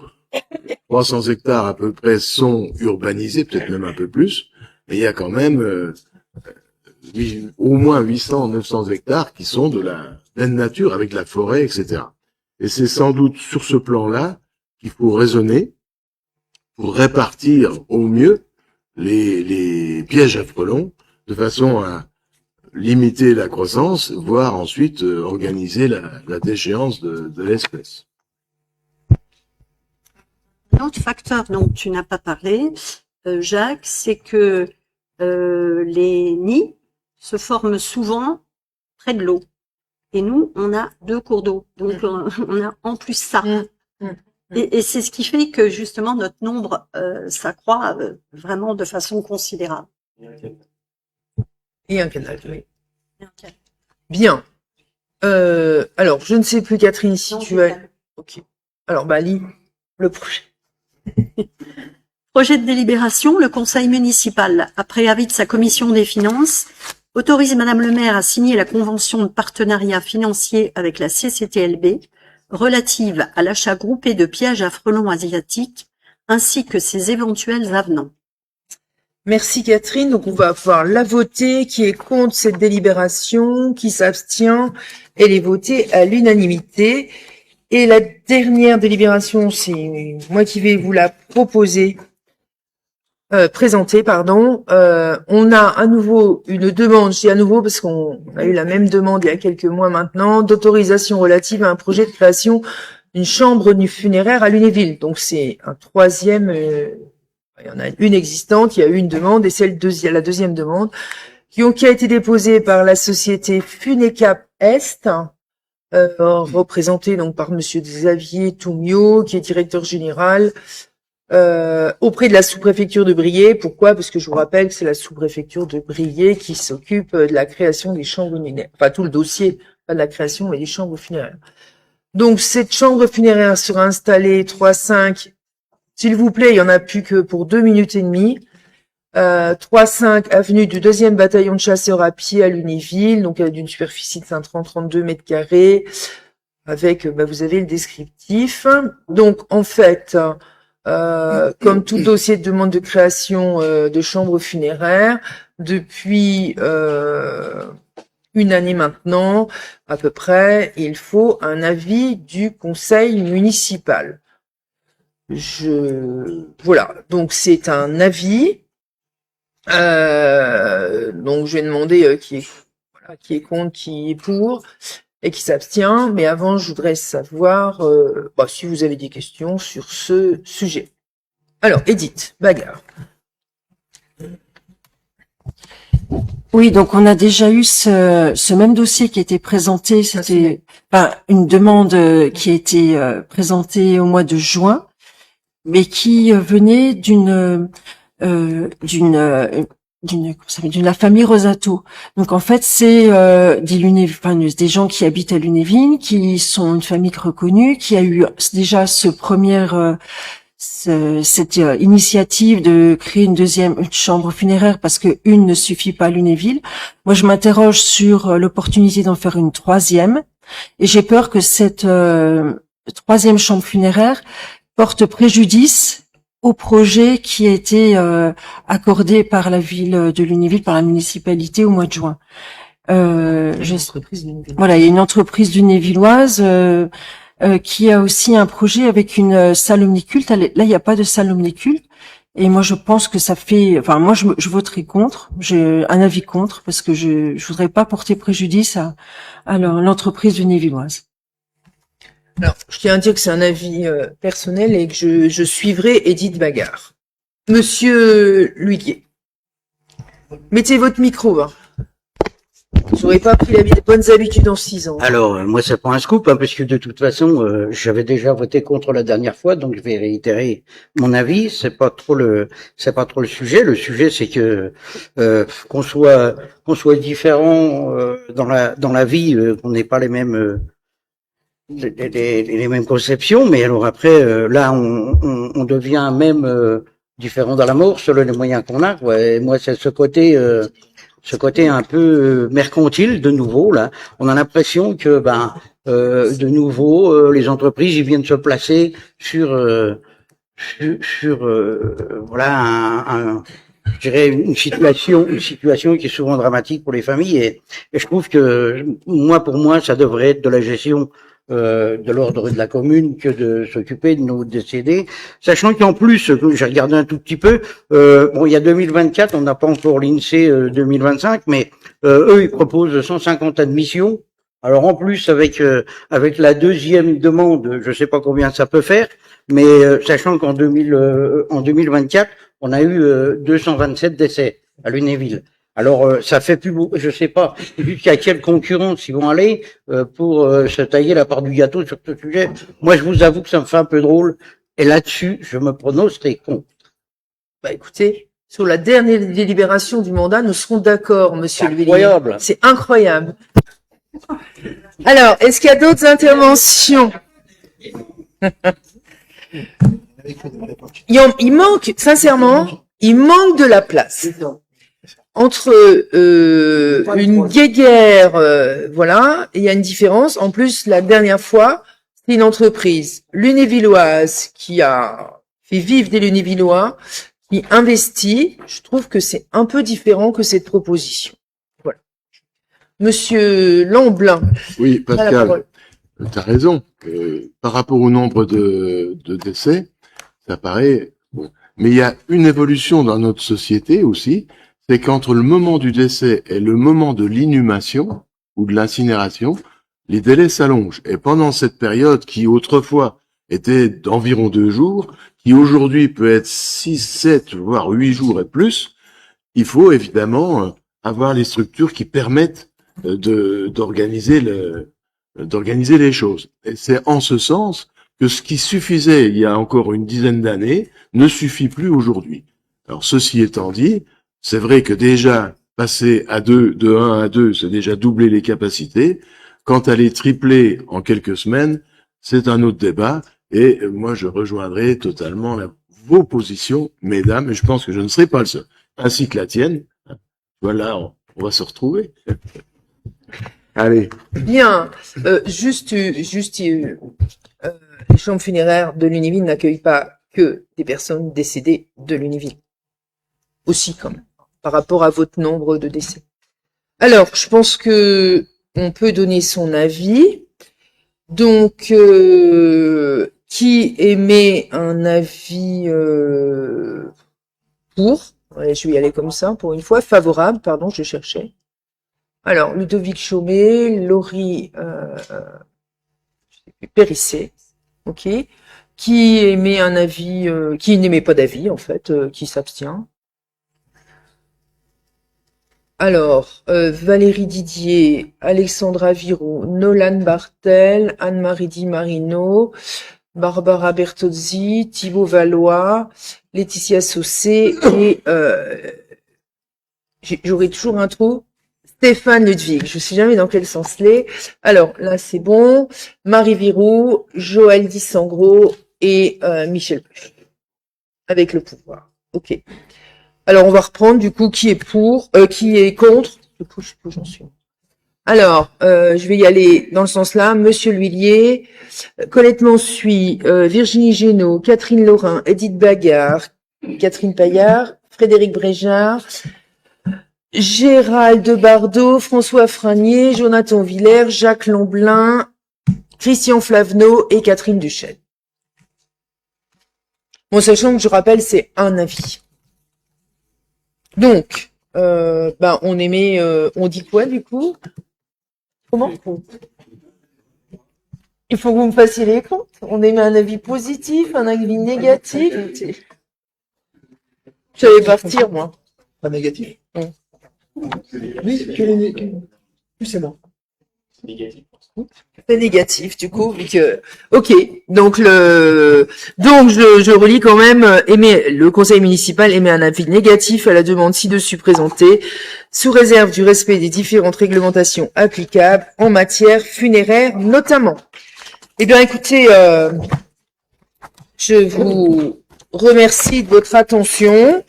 300 hectares à peu près sont urbanisés, peut-être même un peu plus, mais il y a quand même au moins 800, 900 hectares qui sont de la pleine nature avec de la forêt, etc. Et c'est sans doute sur ce plan-là qu'il faut raisonner pour répartir au mieux les pièges à frelons de façon à limiter la croissance, voire ensuite organiser la déchéance de l'espèce. Un autre facteur dont tu n'as pas parlé, Jacques, c'est que les nids se forment souvent près de l'eau. Et nous, on a 2 cours d'eau. Donc, on a en plus ça. Et c'est ce qui fait que, justement, notre nombre s'accroît vraiment de façon considérable. Et un canal, oui. Bien. Alors, je ne sais plus, Catherine, si tu as... Ok. Alors, bah, lis le projet. Projet de délibération, le conseil municipal, après avis de sa commission des finances, autorise Madame le maire à signer la convention de partenariat financier avec la CCTLB relative à l'achat groupé de pièges à frelons asiatiques ainsi que ses éventuels avenants. Merci Catherine. Donc on va pouvoir la voter. Qui est contre cette délibération? Qui s'abstient? Elle est votée à l'unanimité. Et la dernière délibération, c'est moi qui vais vous la proposer. Présenter, pardon. On a à nouveau une demande, je dis à nouveau parce qu'on a eu la même demande il y a quelques mois maintenant, d'autorisation relative à un projet de création d'une chambre funéraire à Lunéville. Donc c'est un troisième, il y en a une existante, il y a eu une demande et c'est la deuxième demande qui a été déposée par la société Funecap Est, représentée donc par monsieur Xavier Toumio, qui est directeur général, auprès de la sous-préfecture de Briey. Pourquoi? Parce que je vous rappelle que c'est la sous-préfecture de Briey qui s'occupe de la création des chambres funéraires. Enfin, tout le dossier, pas de la création, mais des chambres funéraires. Donc, cette chambre funéraire sera installée 3-5. S'il vous plaît, il y en a plus que pour 2 minutes et demie. 3-5 avenue du 2e bataillon de chasseurs à pied à Lunéville, donc d'une superficie de 532 mètres carrés, avec, vous avez le descriptif. Donc, en fait, comme tout dossier de demande de création de chambre funéraire, depuis une année maintenant, à peu près, il faut un avis du conseil municipal. Voilà, donc c'est un avis. Donc je vais demander qui est contre, qui est pour et qui s'abstient. Mais avant, je voudrais savoir si vous avez des questions sur ce sujet. Alors, Edith Bagarre. Oui, donc on a déjà eu ce même dossier qui a été présenté. C'était une demande qui a été présentée au mois de juin, mais qui venait d'une la famille Rosato. Donc en fait, c'est des gens qui habitent à Lunéville, qui sont une famille reconnue, qui a eu déjà cette initiative de créer une chambre funéraire parce que une ne suffit pas à Lunéville. Moi, je m'interroge sur l'opportunité d'en faire une 3e, et j'ai peur que cette 3e chambre funéraire porte préjudice au projet qui a été accordé par la ville de Lunéville, par la municipalité au mois de juin. Voilà, il y a une entreprise lunévilloise qui a aussi un projet avec une salle omniculte. Là, il n'y a pas de salle omniculte. Et moi, je pense que ça fait... Enfin, moi, je voterai contre. J'ai un avis contre parce que je voudrais pas porter préjudice à l'entreprise lunévilloise. Alors, je tiens à dire que c'est un avis personnel et que je suivrai Edith Bagarre. Monsieur Luiguier, mettez votre micro. Hein. Vous n'aurez pas pris les bonnes habitudes en 6 ans. Alors, moi, c'est pas un scoop, parce que de toute façon, j'avais déjà voté contre la dernière fois, donc je vais réitérer mon avis. C'est pas trop le sujet. Le sujet, c'est que qu'on soit différent dans la vie, qu'on n'ait pas les mêmes conceptions, mais alors après, là, on devient même différent dans la mort selon les moyens qu'on a. Quoi. Et moi, c'est ce côté un peu mercantile de nouveau là. On a l'impression que de nouveau les entreprises ils viennent se placer sur voilà je dirais une situation qui est souvent dramatique pour les familles et je trouve que pour moi ça devrait être de la gestion de l'ordre de la commune que de s'occuper de nos décédés, sachant qu'en plus, j'ai regardé un tout petit peu, bon, il y a 2024, on n'a pas encore l'INSEE 2025, mais eux, ils proposent 150 admissions. Alors en plus, avec la deuxième demande, je sais pas combien ça peut faire, mais sachant qu'en 2024, on a eu 227 décès à Lunéville. Alors ça fait plus beau, je sais pas jusqu'à quelle concurrence ils vont aller pour se tailler la part du gâteau sur ce sujet. Moi, je vous avoue que ça me fait un peu drôle, et là-dessus, je me prononcerai contre. Bah écoutez, sur la dernière délibération du mandat, nous serons d'accord, monsieur Luillier. Incroyable. C'est incroyable. Alors, est-ce qu'il y a d'autres interventions? Il manque, sincèrement, il manque de la place. Entre une guéguerre, voilà, il y a une différence. En plus, la dernière fois, c'est une entreprise lunévilloise qui a fait vivre des Lunévillois, qui investit. Je trouve que c'est un peu différent que cette proposition. Voilà. Monsieur Lamblin. Oui, à la Pascal, parole. tu as raison. Par rapport au nombre de décès, ça paraît bon. Mais il y a une évolution dans notre société aussi, c'est qu'entre le moment du décès et le moment de l'inhumation ou de l'incinération, les délais s'allongent. Et pendant cette période qui autrefois était d'environ 2 jours, qui aujourd'hui peut être 6, 7, voire 8 jours et plus, il faut évidemment avoir les structures qui permettent d'organiser les choses. Et c'est en ce sens que ce qui suffisait il y a encore une dizaine d'années ne suffit plus aujourd'hui. Alors ceci étant dit, c'est vrai que déjà passer à 2, de 1 à 2, c'est déjà doubler les capacités. Quant à les tripler en quelques semaines, c'est un autre débat. Et moi, je rejoindrai totalement vos positions, mesdames, et je pense que je ne serai pas le seul, ainsi que la tienne. Voilà, on va se retrouver. Allez. Bien, les chambres funéraires de Lunéville n'accueillent pas que des personnes décédées de Lunéville. Aussi, quand même, par rapport à votre nombre de décès. Alors, je pense que on peut donner son avis. Donc, qui émet un avis pour? Ouais, je vais y aller comme ça, pour une fois. Favorable, pardon, je cherchais. Alors, Ludovic Chaumet, Laurie Périssé, ok, qui émet un avis, qui n'émet pas d'avis, en fait, qui s'abstient. Alors, Valérie Didier, Alexandra Virou, Nolan Bartel, Anne-Marie Di Marino, Barbara Bertozzi, Thibaut Valois, Laetitia Saucé et j'aurai toujours un trou, Stéphane Ludwig. Je sais jamais dans quel sens l'est. Alors là, c'est bon. Marie Virou, Joël Dissangro et Michel Puch. Avec le pouvoir. Ok. Alors, on va reprendre, du coup, qui est pour, qui est contre. Du coup, je sais plus où j'en suis. Alors, je vais y aller dans le sens là. Monsieur L'Huillier, Colette Mansuy, Virginie Génaud, Catherine Laurin, Edith Bagard, Catherine Paillard, Frédéric Bréjard, Gérald Bardot, François Franier, Jonathan Villers, Jacques Lamblin, Christian Flavenot et Catherine Duchesne. Bon, sachant que je rappelle, c'est un avis. Donc, on émet, on dit quoi du coup? Comment? Il faut que vous me fassiez les comptes. On émet un avis positif, un avis négatif. J'allais partir, moi. Pas négatif. Oui, plus c'est moi. C'est négatif, du coup, vu que, ok. Donc je relis quand même, le conseil municipal émet un avis négatif à la demande ci-dessus présentée, sous réserve du respect des différentes réglementations applicables en matière funéraire, notamment. Eh bien, écoutez, je vous remercie de votre attention.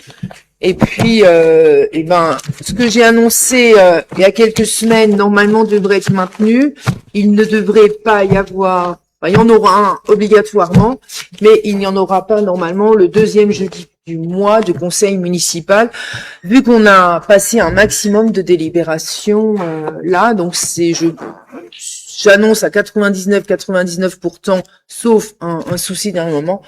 Et puis, ce que j'ai annoncé il y a quelques semaines, normalement, devrait être maintenu. Il ne devrait pas y avoir, il y en aura un obligatoirement, mais il n'y en aura pas normalement le deuxième jeudi du mois de conseil municipal, vu qu'on a passé un maximum de délibérations là. Donc, j'annonce à 99 pourtant, sauf un souci d'un moment,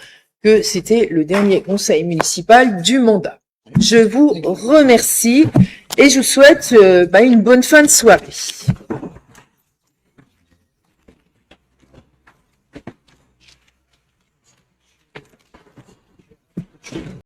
que c'était le dernier conseil municipal du mandat. Je vous remercie et je vous souhaite une bonne fin de soirée.